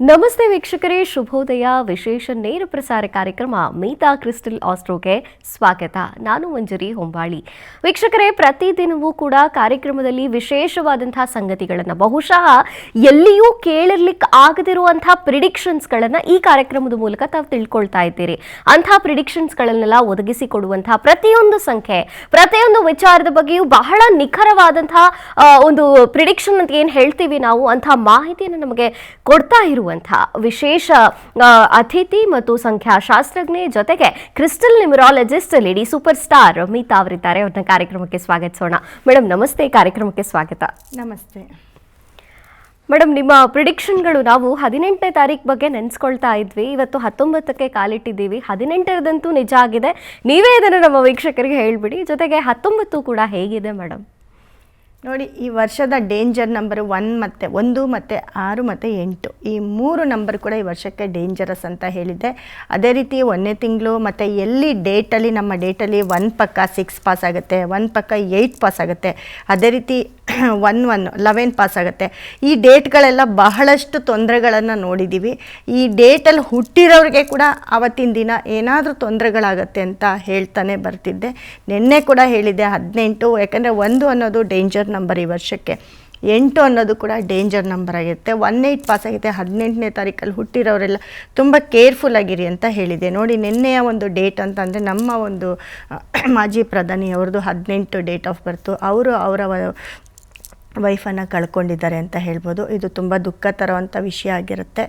ನಮಸ್ತೆ ವೀಕ್ಷಕರೇ, ಶುಭೋದಯ. ವಿಶೇಷ ನೇರ ಪ್ರಸಾರ ಕಾರ್ಯಕ್ರಮ ಮೀತಾ ಕ್ರಿಸ್ಟಲ್ ಆಸ್ಟ್ರೋಗೆ ಸ್ವಾಗತ. ನಾನು ಮಂಜರಿ ಹೊಂಬಾಳಿ. ವೀಕ್ಷಕರೇ, ಪ್ರತಿದಿನವೂ ಕೂಡ ಕಾರ್ಯಕ್ರಮದಲ್ಲಿ ವಿಶೇಷವಾದಂತಹ ಸಂಗತಿಗಳನ್ನು, ಬಹುಶಃ ಎಲ್ಲಿಯೂ ಕೇಳಿರ್ಲಿಕ್ಕೆ ಆಗದಿರುವಂತಹ ಪ್ರಿಡಿಕ್ಷನ್ಸ್ಗಳನ್ನು ಈ ಕಾರ್ಯಕ್ರಮದ ಮೂಲಕ ತಾವು ತಿಳ್ಕೊಳ್ತಾ ಇದ್ದೀರಿ. ಅಂತಹ ಪ್ರಿಡಿಕ್ಷನ್ಸ್ಗಳನ್ನೆಲ್ಲ ಒದಗಿಸಿಕೊಡುವಂತಹ ಪ್ರತಿಯೊಂದು ಸಂಖ್ಯೆ, ಪ್ರತಿಯೊಂದು ವಿಚಾರದ ಬಗ್ಗೆಯೂ ಬಹಳ ನಿಖರವಾದಂತಹ ಒಂದು ಪ್ರಿಡಿಕ್ಷನ್ ಅಂತ ಏನು ಹೇಳ್ತೀವಿ ನಾವು, ಅಂತಹ ಮಾಹಿತಿಯನ್ನು ನಮಗೆ ಕೊಡ್ತಾ ಇರುವಂತಹ ವಿಶೇಷ ಅತಿಥಿ ಮತ್ತು ಸಂಖ್ಯಾಶಾಸ್ತ್ರಜ್ಞೆ, ಜೊತೆಗೆ crystal numerologist lady super star Meeta ಅವರಿದ್ದಾರೆ. ಅವ್ರನ್ನ ಕಾರ್ಯಕ್ರಮಕ್ಕೆ ಸ್ವಾಗತಿಸೋಣ. ಮೇಡಮ್ ನಮಸ್ತೆ, ಕಾರ್ಯಕ್ರಮಕ್ಕೆ ಸ್ವಾಗತ. ನಮಸ್ತೆ ಮೇಡಮ್, ನಿಮ್ಮ ಪ್ರಿಡಿಕ್ಷನ್ಗಳು ನಾವು 18ನೇ ತಾರೀಕು ಬಗ್ಗೆ ನೆನೆಸ್ಕೊಳ್ತಾ ಇದ್ವಿ. ಇವತ್ತು 19ಕ್ಕೆ ಕಾಲಿಟ್ಟಿದ್ದೀವಿ. 18ರಂತೂ ನಿಜ ಆಗಿದೆ. ನೀವೇ ಇದನ್ನು ನಮ್ಮ ವೀಕ್ಷಕರಿಗೆ ಹೇಳ್ಬಿಡಿ. ಜೊತೆಗೆ 19 ಕೂಡ ಹೇಗಿದೆ ಮೇಡಮ್? ನೋಡಿ, ಈ ವರ್ಷದ ಡೇಂಜರ್ ನಂಬರ್ 1 ಮತ್ತು 6 ಮತ್ತು 8 ಈ 3 ನಂಬರ್ ಕೂಡ ಈ ವರ್ಷಕ್ಕೆ ಡೇಂಜರಸ್ ಅಂತ ಹೇಳಿದ್ದೆ. ಅದೇ ರೀತಿ 1ನೇ ತಿಂಗಳು ಮತ್ತು ಎಲ್ಲಿ ಡೇಟಲ್ಲಿ, ನಮ್ಮ ಡೇಟಲ್ಲಿ 1 ಪಕ್ಕ 6 ಪಾಸ್ ಆಗುತ್ತೆ, 1 ಪಕ್ಕ 8 ಪಾಸ್ ಆಗುತ್ತೆ, ಅದೇ ರೀತಿ 11 ಪಾಸ್ ಆಗುತ್ತೆ. ಈ ಡೇಟ್ಗಳೆಲ್ಲ ಬಹಳಷ್ಟು ತೊಂದರೆಗಳನ್ನು ನೋಡಿದ್ದೀವಿ. ಈ ಡೇಟಲ್ಲಿ ಹುಟ್ಟಿರೋರಿಗೆ ಕೂಡ ಆವತ್ತಿನ ದಿನ ಏನಾದರೂ ತೊಂದರೆಗಳಾಗತ್ತೆ ಅಂತ ಹೇಳ್ತಾನೆ ಬರ್ತಿದ್ದೆ. ನಿನ್ನೆ ಕೂಡ ಹೇಳಿದ್ದೆ 18, ಯಾಕಂದರೆ 1 ಅನ್ನೋದು ಡೇಂಜರ್ ನಂಬರ್ ಈ ವರ್ಷಕ್ಕೆ, 8 ಅನ್ನೋದು ಕೂಡ ಡೇಂಜರ್ ನಂಬರ್ ಆಗಿರುತ್ತೆ. 18 ಪಾಸ್ ಆಗುತ್ತೆ. 18ನೇ ತಾರೀಕಲ್ಲಿ ಹುಟ್ಟಿರೋರೆಲ್ಲ ತುಂಬ ಕೇರ್ಫುಲ್ ಆಗಿರಿ ಅಂತ ಹೇಳಿದೆ. ನೋಡಿ, ನಿನ್ನೆಯ ಒಂದು ಡೇಟ್ ಅಂತಂದರೆ ನಮ್ಮ ಒಂದು ಮಾಜಿ ಪ್ರಧಾನಿ ಅವ್ರದ್ದು 18 ಡೇಟ್ ಆಫ್ ಬರ್ತು. ಅವರು ಅವರ ವೈಫನ್ನು ಕಳ್ಕೊಂಡಿದ್ದಾರೆ ಅಂತ ಹೇಳ್ಬೋದು. ಇದು ತುಂಬ ದುಃಖ ತರುವಂಥ ವಿಷಯ ಆಗಿರುತ್ತೆ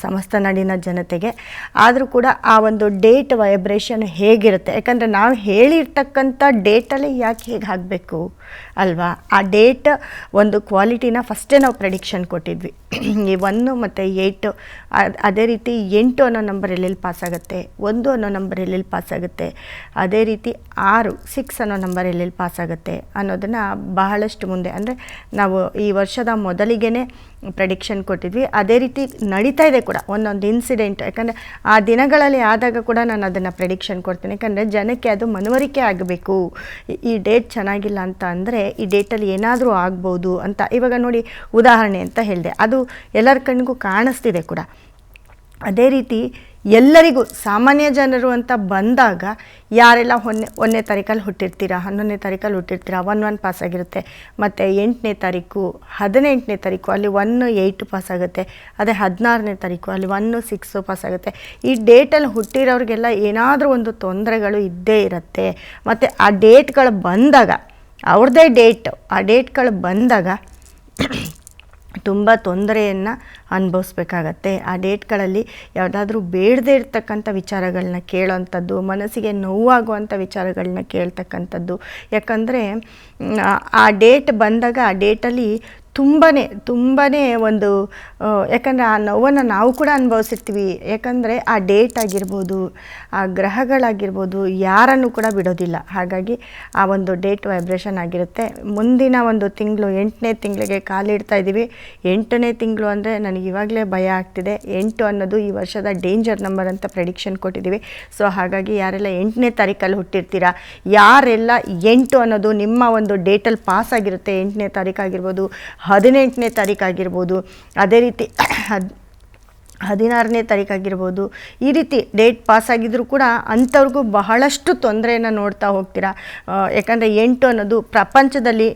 ಸಮಸ್ತ ನಾಡಿನ ಜನತೆಗೆ. ಆದರೂ ಕೂಡ ಆ ಒಂದು ಡೇಟ್ ವೈಬ್ರೇಷನ್ ಹೇಗಿರುತ್ತೆ, ಯಾಕಂದರೆ ನಾವು ಹೇಳಿರ್ತಕ್ಕಂಥ ಡೇಟಲ್ಲಿ ಯಾಕೆ ಹೇಗೆ ಆಗಬೇಕು ಅಲ್ವಾ? ಆ ಡೇಟ್ ಒಂದು ಕ್ವಾಲಿಟಿನ ಫಸ್ಟೇ ನಾವು ಪ್ರೆಡಿಕ್ಷನ್ ಕೊಟ್ಟಿದ್ವಿ. ಈ 1 ಮತ್ತು 8, ಅದೇ ರೀತಿ 8 ಅನ್ನೋ ನಂಬರ್ ಎಲ್ಲೆಲ್ಲಿ ಪಾಸ್ ಆಗುತ್ತೆ, 1 ಅನ್ನೋ ನಂಬರ್ ಎಲ್ಲೆಲ್ಲಿ ಪಾಸ್ ಆಗುತ್ತೆ, ಅದೇ ರೀತಿ 6 ಅನ್ನೋ ನಂಬರ್ ಎಲ್ಲೆಲ್ಲಿ ಪಾಸ್ ಆಗುತ್ತೆ ಅನ್ನೋದನ್ನು ಬಹಳಷ್ಟು ಮುಂದೆ, ಅಂದರೆ ನಾವು ಈ ವರ್ಷದ ಮೊದಲಿಗೆ ಪ್ರೆಡಿಕ್ಷನ್ ಕೊಟ್ಟಿದ್ವಿ. ಅದೇ ರೀತಿ ನಡೀತಾ ಇದೆ ಕೂಡ ಒಂದೊಂದು ಇನ್ಸಿಡೆಂಟ್. ಯಾಕಂದರೆ ಆ ದಿನಗಳಲ್ಲಿ ಆದಾಗ ಕೂಡ ನಾನು ಅದನ್ನು ಪ್ರೆಡಿಕ್ಷನ್ ಕೊಡ್ತೀನಿ. ಯಾಕಂದರೆ ಜನಕ್ಕೆ ಅದು ಮನವರಿಕೆ ಆಗಬೇಕು. ಈ ಡೇಟ್ ಚೆನ್ನಾಗಿಲ್ಲ ಅಂತ ಅಂದರೆ ಈ ಡೇಟಲ್ಲಿ ಏನಾದರೂ ಆಗ್ಬೋದು ಅಂತ. ಇವಾಗ ನೋಡಿ, ಉದಾಹರಣೆ ಅಂತ ಹೇಳಿದೆ, ಅದು ಎಲ್ಲರ ಕಣ್ಣಿಗೂ ಕಾಣಿಸ್ತಿದೆ ಕೂಡ. ಅದೇ ರೀತಿ ಎಲ್ಲರಿಗೂ ಸಾಮಾನ್ಯ ಜನರು ಅಂತ ಬಂದಾಗ ಯಾರೆಲ್ಲ 1ನೇ ತಾರೀಕಲ್ಲಿ ಹುಟ್ಟಿರ್ತೀರ, 11ನೇ ತಾರೀಕಲ್ಲಿ ಹುಟ್ಟಿರ್ತೀರ, 1 ಪಾಸ್ ಆಗಿರುತ್ತೆ. ಮತ್ತು 8ನೇ ತಾರೀಕು, 18ನೇ ತಾರೀಕು ಅಲ್ಲಿ 1 8 ಪಾಸ್ ಆಗುತ್ತೆ. ಅದೇ 16ನೇ ತಾರೀಕು ಅಲ್ಲಿ 1 6 ಪಾಸ್ ಆಗುತ್ತೆ. ಈ ಡೇಟಲ್ಲಿ ಹುಟ್ಟಿರೋರಿಗೆಲ್ಲ ಏನಾದರೂ ಒಂದು ತೊಂದರೆಗಳು ಇದ್ದೇ ಇರುತ್ತೆ. ಮತ್ತು ಆ ಡೇಟ್ಗಳು ಬಂದಾಗ, ಅವ್ರದ್ದೇ ಡೇಟ್, ಆ ಡೇಟ್ಗಳು ಬಂದಾಗ ತುಂಬ ತೊಂದರೆಯನ್ನು ಅನುಭವಿಸ್ಬೇಕಾಗತ್ತೆ. ಆ ಡೇಟ್ಗಳಲ್ಲಿ ಯಾವುದಾದ್ರೂ ಬೇಡದೇ ಇರ್ತಕ್ಕಂಥ ವಿಚಾರಗಳನ್ನ ಕೇಳೋವಂಥದ್ದು, ಮನಸ್ಸಿಗೆ ನೋವಾಗುವಂಥ ವಿಚಾರಗಳನ್ನ ಕೇಳ್ತಕ್ಕಂಥದ್ದು. ಯಾಕಂದರೆ ಆ ಡೇಟ್ ಬಂದಾಗ ಆ ಡೇಟಲ್ಲಿ ತುಂಬಾ ಒಂದು, ಯಾಕಂದರೆ ಆ ನೋವನ್ನು ನಾವು ಕೂಡ ಅನುಭವಿಸಿರ್ತೀವಿ. ಯಾಕಂದರೆ ಆ ಡೇಟ್ ಆಗಿರ್ಬೋದು, ಆ ಗ್ರಹಗಳಾಗಿರ್ಬೋದು, ಯಾರನ್ನು ಕೂಡ ಬಿಡೋದಿಲ್ಲ. ಹಾಗಾಗಿ ಆ ಒಂದು ಡೇಟ್ ವೈಬ್ರೇಷನ್ ಆಗಿರುತ್ತೆ. ಮುಂದಿನ ಒಂದು ತಿಂಗಳು 8ನೇ ತಿಂಗಳಿಗೆ ಕಾಲಿಡ್ತಾ ಇದ್ದೀವಿ. 8ನೇ ತಿಂಗಳು ಅಂದರೆ ನನಗೆ ಇವಾಗಲೇ ಭಯ ಆಗ್ತಿದೆ. 8 ಅನ್ನೋದು ಈ ವರ್ಷದ ಡೇಂಜರ್ ನಂಬರ್ ಅಂತ ಪ್ರೆಡಿಕ್ಷನ್ ಕೊಟ್ಟಿದ್ದೀವಿ. ಸೊ ಹಾಗಾಗಿ ಯಾರೆಲ್ಲ 8ನೇ ತಾರೀಕಲ್ಲಿ ಹುಟ್ಟಿರ್ತೀರಾ, ಯಾರೆಲ್ಲ 8 ಅನ್ನೋದು ನಿಮ್ಮ ಒಂದು ಡೇಟಲ್ಲಿ ಪಾಸ್ ಆಗಿರುತ್ತೆ, 8ನೇ ತಾರೀಕು ಆಗಿರ್ಬೋದು, 18ನೇ ತಾರೀಕು ಆಗಿರ್ಬೋದು, ಅದೇ ರೀತಿ 16ನೇ ತಾರೀಕು ಆಗಿರ್ಬೋದು, ಈ ರೀತಿ ಡೇಟ್ ಪಾಸ್ ಆಗಿದ್ದರೂ ಕೂಡ ಅಂಥವ್ರಿಗೂ ಬಹಳಷ್ಟು ತೊಂದರೆಯನ್ನು ನೋಡ್ತಾ ಹೋಗ್ತೀರಾ. ಯಾಕಂದರೆ 8 ಅನ್ನೋದು ಪ್ರಪಂಚದಲ್ಲಿ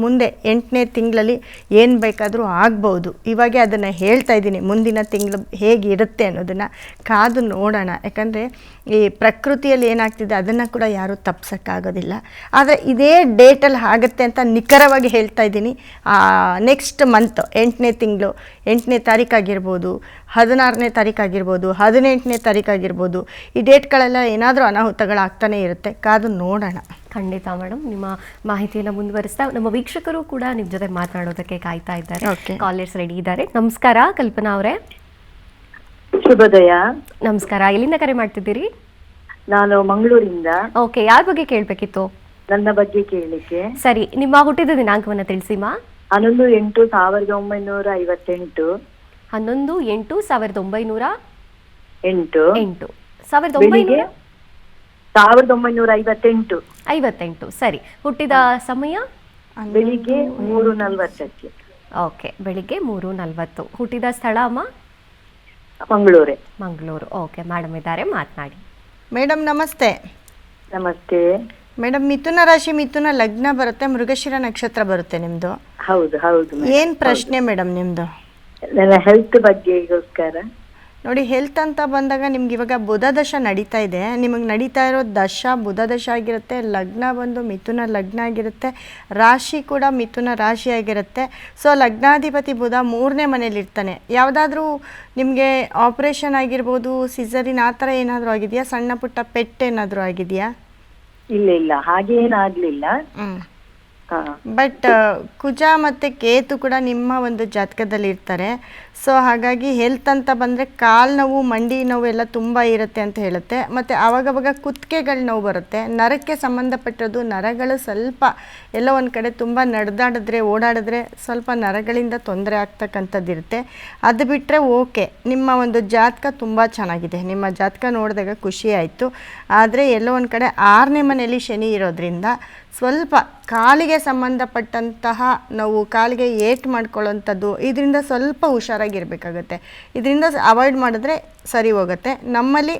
ಮುಂದೆ 8ನೇ ತಿಂಗಳಲ್ಲಿ ಏನು ಬೇಕಾದರೂ ಆಗ್ಬೋದು. ಇವಾಗೆ ಅದನ್ನು ಹೇಳ್ತಾ ಇದ್ದೀನಿ, ಮುಂದಿನ ತಿಂಗಳು ಹೇಗಿರುತ್ತೆ ಅನ್ನೋದನ್ನು ಕಾದು ನೋಡೋಣ. ಯಾಕಂದರೆ ಈ ಪ್ರಕೃತಿಯಲ್ಲಿ ಏನಾಗ್ತಿದೆ ಅದನ್ನು ಕೂಡ ಯಾರೂ ತಪ್ಪಿಸೋಕ್ಕಾಗೋದಿಲ್ಲ. ಆದರೆ ಇದೇ ಡೇಟಲ್ಲಿ ಆಗುತ್ತೆ ಅಂತ ನಿಖರವಾಗಿ ಹೇಳ್ತಾ ಇದ್ದೀನಿ. ನೆಕ್ಸ್ಟ್ ಮಂತ್ 8ನೇ ತಿಂಗಳು 8ನೇ ತಾರೀಕಾಗಿರ್ಬೋದು, 16ನೇ ತಾರೀಕಾಗಿರ್ಬೋದು, 18ನೇ ತಾರೀಕಾಗಿರ್ಬೋದು, ಈ ಡೇಟ್ಗಳೆಲ್ಲ ಏನಾದರೂ ಅನಾಹುತಗಳಾಗ್ತಾನೆ ಇರುತ್ತೆ. ಕಾದು ನೋಡೋಣ. ಖಂಡಿತ ಮೇಡಮ್, ನಿಮ್ಮ ಮಾಹಿತಿಯನ್ನು ಮುಂದುವರಿಸ್ತಾ ನಮ್ಮ ವೀಕ್ಷಕರು ಕೂಡ ನಿಮ್ಮ ಜೊತೆ ಮಾತನಾಡೋದಕ್ಕೆ ಕಾಯ್ತಾ ಇದ್ದಾರೆ. ಕಾಲರ್ಸ್ ರೆಡಿ ಇದ್ದಾರೆ. ನಮಸ್ಕಾರ ಕಲ್ಪನಾ ಅವರೇ. ಶುಭೋದಯ. ನಮಸ್ಕಾರ. ಎಲ್ಲಿಂದ ಕರೆ ಮಾಡ್ತಿದ್ದೀರಿ? ನಾನು ಮಂಗಳೂರಿಂದ. ಓಕೆ, ಯಾರ ಬಗ್ಗೆ ಕೇಳಬೇಕಿತ್ತು? ನನ್ನ ಬಗ್ಗೆ ಕೇಳಲಿಕ್ಕೆ. ಸರಿ, ನಿಮ್ಮ ಹುಟ್ಟಿದ ದಿನಾಂಕವನ್ನು ತಿಳಿಸಿಮಾ. 11/8/1958. 11/8/1908. 1958. ಸರಿ, ಹುಟ್ಟಿದ ಸಮಯ ಬೆಳಿಗ್ಗೆ 3:40. ಓಕೆ, ಬೆಳಿಗ್ಗೆ 3:40. ಹುಟ್ಟಿದ ಸ್ಥಳ ಅಮ್ಮ? ಮಂಗಳೂರೇ. ಮಂಗಳೂರು. ಓಕೆ, ಮೇಡಮ್ ಇದ್ದಾರೆ, ಮಾತನಾಡಿ. ಮೇಡಮ್ ನಮಸ್ತೆ. ನಮಸ್ತೆ. ಮೇಡಮ್ ಮಿಥುನ ರಾಶಿ, ಮಿಥುನ ಲಗ್ನ ಬರುತ್ತೆ, ಮೃಗಶಿರ ನಕ್ಷತ್ರ ಬರುತ್ತೆ ನಿಮ್ಮದು. ಹೌದು ಹೌದು madam. ಏನು ಪ್ರಶ್ನೆ ಮೇಡಮ್ ನಿಮ್ಮದು? ನನ್ನ ಹೆಲ್ತ್ ಬಗ್ಗೆಗೋಸ್ಕರ. ನೋಡಿ, ಹೆಲ್ತ್ ಅಂತ ಬಂದಾಗ ನಿಮ್ಗೆ ಇವಾಗ ಬುಧ ದಶ ನಡೀತಾ ಇದೆ. ನಿಮಗೆ ನಡೀತಾ ಇರೋ ದಶ ಬುಧ ದಶ ಆಗಿರುತ್ತೆ. ಲಗ್ನ ಬಂದು ಮಿಥುನ ಲಗ್ನ ಆಗಿರುತ್ತೆ. ರಾಶಿ ಕೂಡ ಮಿಥುನ ರಾಶಿ ಆಗಿರುತ್ತೆ. ಸೊ ಲಗ್ನಾಧಿಪತಿ ಬುಧ 3ನೇ ಮನೇಲಿ ಇರ್ತಾನೆ. ಯಾವುದಾದ್ರೂ ನಿಮಗೆ ಆಪ್ರೇಷನ್ ಆಗಿರ್ಬೋದು, ಸಿಸರಿನ್ ಆ ಥರ ಏನಾದರೂ ಆಗಿದೆಯಾ? ಸಣ್ಣ ಪುಟ್ಟ ಪೆಟ್ ಏನಾದರೂ ಆಗಿದೆಯಾ? ಇಲ್ಲ ಇಲ್ಲ, ಹಾಗೆ ಏನಾಗ್ಲಿಲ್ಲ. ಹಾ. ಬಟ್ ಕುಜ ಮತ್ತು ಕೇತು ಕೂಡ ನಿಮ್ಮ ಒಂದು ಜಾತಕದಲ್ಲಿ ಇರ್ತಾರೆ. ಸೊ ಹಾಗಾಗಿ ಹೆಲ್ತ್ ಅಂತ ಬಂದರೆ ಕಾಲು ನೋವು, ಮಂಡಿ ನೋವು ಎಲ್ಲ ತುಂಬ ಇರುತ್ತೆ ಅಂತ ಹೇಳುತ್ತೆ. ಮತ್ತು ಆವಾಗವಾಗ ಕುತ್ತಿಗೆಗಳ ನೋವು ಬರುತ್ತೆ. ನರಕ್ಕೆ ಸಂಬಂಧಪಟ್ಟದ್ದು, ನರಗಳು ಸ್ವಲ್ಪ ಎಲ್ಲೋ ಒಂದು ಕಡೆ ತುಂಬ ನಡೆದಾಡಿದ್ರೆ, ಓಡಾಡಿದ್ರೆ ಸ್ವಲ್ಪ ನರಗಳಿಂದ ತೊಂದರೆ ಆಗ್ತಕ್ಕಂಥದ್ದು ಇರುತ್ತೆ. ಅದು ಬಿಟ್ಟರೆ ಓಕೆ, ನಿಮ್ಮ ಒಂದು ಜಾತಕ ತುಂಬ ಚೆನ್ನಾಗಿದೆ. ನಿಮ್ಮ ಜಾತಕ ನೋಡಿದಾಗ ಖುಷಿ ಆಯಿತು. ಆದರೆ ಎಲ್ಲೋ ಒಂದು ಕಡೆ 6ನೇ ಮನೆಯಲ್ಲಿ ಶನಿ ಇರೋದ್ರಿಂದ ಸ್ವಲ್ಪ ಕಾಲಿಗೆ ಸಂಬಂಧಪಟ್ಟಂತಹ ನಾವು ಕಾಲಿಗೆ ಏಟ್ ಮಾಡ್ಕೊಳ್ಳೋಂಥದ್ದು, ಇದರಿಂದ ಸ್ವಲ್ಪ ಹುಷಾರಾಗಿರಬೇಕಾಗತ್ತೆ. ಇದರಿಂದ ಅವಾಯ್ಡ್ ಮಾಡಿದ್ರೆ ಸರಿ ಹೋಗುತ್ತೆ. ನಮ್ಮಲ್ಲಿ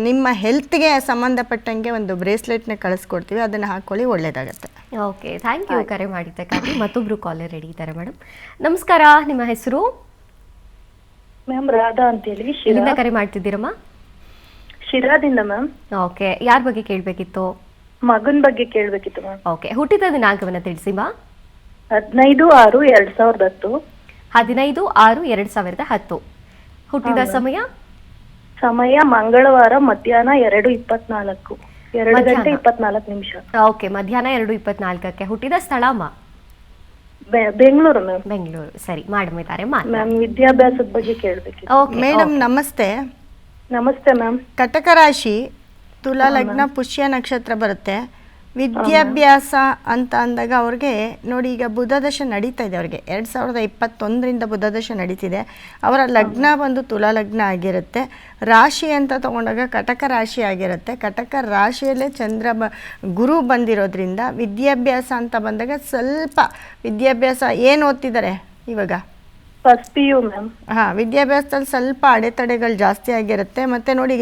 ನಿಮ್ಮ ಹೆಲ್ತ್ಗೆ ಸಂಬಂಧಪಟ್ಟಂಗೆ ಒಂದು ಬ್ರೇಸ್ಲೆಟ್ನ ಕಳಿಸ್ಕೊಡ್ತೀವಿ, ಅದನ್ನು ಹಾಕ್ಕೊಳ್ಳಿ, ಒಳ್ಳೆಯದಾಗತ್ತೆ. ಓಕೆ, ಥ್ಯಾಂಕ್ ಯು ಕರೆ ಮಾಡಿದ್ದಕ್ಕಾಗಿ. ಮತ್ತೊಬ್ರು ಕಾಲರ್ ರೆಡಿ ಇದ್ದಾರೆ ಮೇಡಮ್. ನಮಸ್ಕಾರ, ನಿಮ್ಮ ಹೆಸರು? ಮ್ಯಾಮ್ ರಾಧಾ ಅಂತೇಳಿ. ಎಲ್ಲಿಂದ ಕರೆ ಮಾಡ್ತಿದ್ದೀರಮ್ಮ? ಶಿರಾದಿಂದ ಮ್ಯಾಮ್. ಓಕೆ, ಯಾರ ಬಗ್ಗೆ ಕೇಳಬೇಕಿತ್ತು? ಮಗನ್ ಬಗ್ಗೆ ಕೇಳ್ಬೇಕಿತ್ತು ಮ್ಯಾಮ್. ಓಕೆ, ಹುಟ್ಟಿದ ದಿನಾಂಕವನ್ನು ತಿಳಿಸಿ ಮಾ. 15/6/2010. 15/6/2010. ಹುಟ್ಟಿದ ಸಮಯ? ಸಮಯ ಮಂಗಳವಾರ ಮಧ್ಯಾಹ್ನ 2:24, 2:24. ಓಕೆ, ಮಧ್ಯಾಹ್ನ 2:24. ಹುಟ್ಟಿದ ಸ್ಥಳ ಅಮ್ಮ? ಬೆಂಗಳೂರು ಮ್ಯಾಮ್. ಬೆಂಗಳೂರು. ಸರಿ, ಮೇಡಮ್ ಇದ್ದಾರೆ, ಮ್ಯಾಮ್ ವಿದ್ಯಾಭ್ಯಾಸದ ಬಗ್ಗೆ ಕೇಳ್ಬೇಕಿತ್ತು. ಓಕೆ ಮೇಡಮ್ ನಮಸ್ತೆ. ನಮಸ್ತೆ ಮ್ಯಾಮ್. ಕಟಕ ರಾಶಿ, ತುಲಾ ಲಗ್ನ, ಪುಷ್ಯ ನಕ್ಷತ್ರ ಬರುತ್ತೆ. ವಿದ್ಯಾಭ್ಯಾಸ ಅಂತ ಅಂದಾಗ ಅವ್ರಿಗೆ ನೋಡಿ, ಈಗ ಬುಧ ದಶ ನಡೀತಾ ಇದೆ ಅವ್ರಿಗೆ. 2021ರಿಂದ ಬುಧ ದಶ ನಡೀತಿದೆ. ಅವರ ಲಗ್ನ ಬಂದು ತುಲಾ ಲಗ್ನ ಆಗಿರುತ್ತೆ. ರಾಶಿ ಅಂತ ತಗೊಂಡಾಗ ಕಟಕ ರಾಶಿ ಆಗಿರುತ್ತೆ. ಕಟಕ ರಾಶಿಯಲ್ಲೇ ಗುರು ಬಂದಿರೋದ್ರಿಂದ ವಿದ್ಯಾಭ್ಯಾಸ ಅಂತ ಬಂದಾಗ ಸ್ವಲ್ಪ ವಿದ್ಯಾಭ್ಯಾಸ ಏನು ಓದ್ತಿದ್ದಾರೆ ಇವಾಗ? First PU ma'am. ಹಾಂ, ವಿದ್ಯಾಭ್ಯಾಸದಲ್ಲಿ ಸ್ವಲ್ಪ ಅಡೆತಡೆಗಳು ಜಾಸ್ತಿ ಆಗಿರುತ್ತೆ. ಮತ್ತು ನೋಡಿ,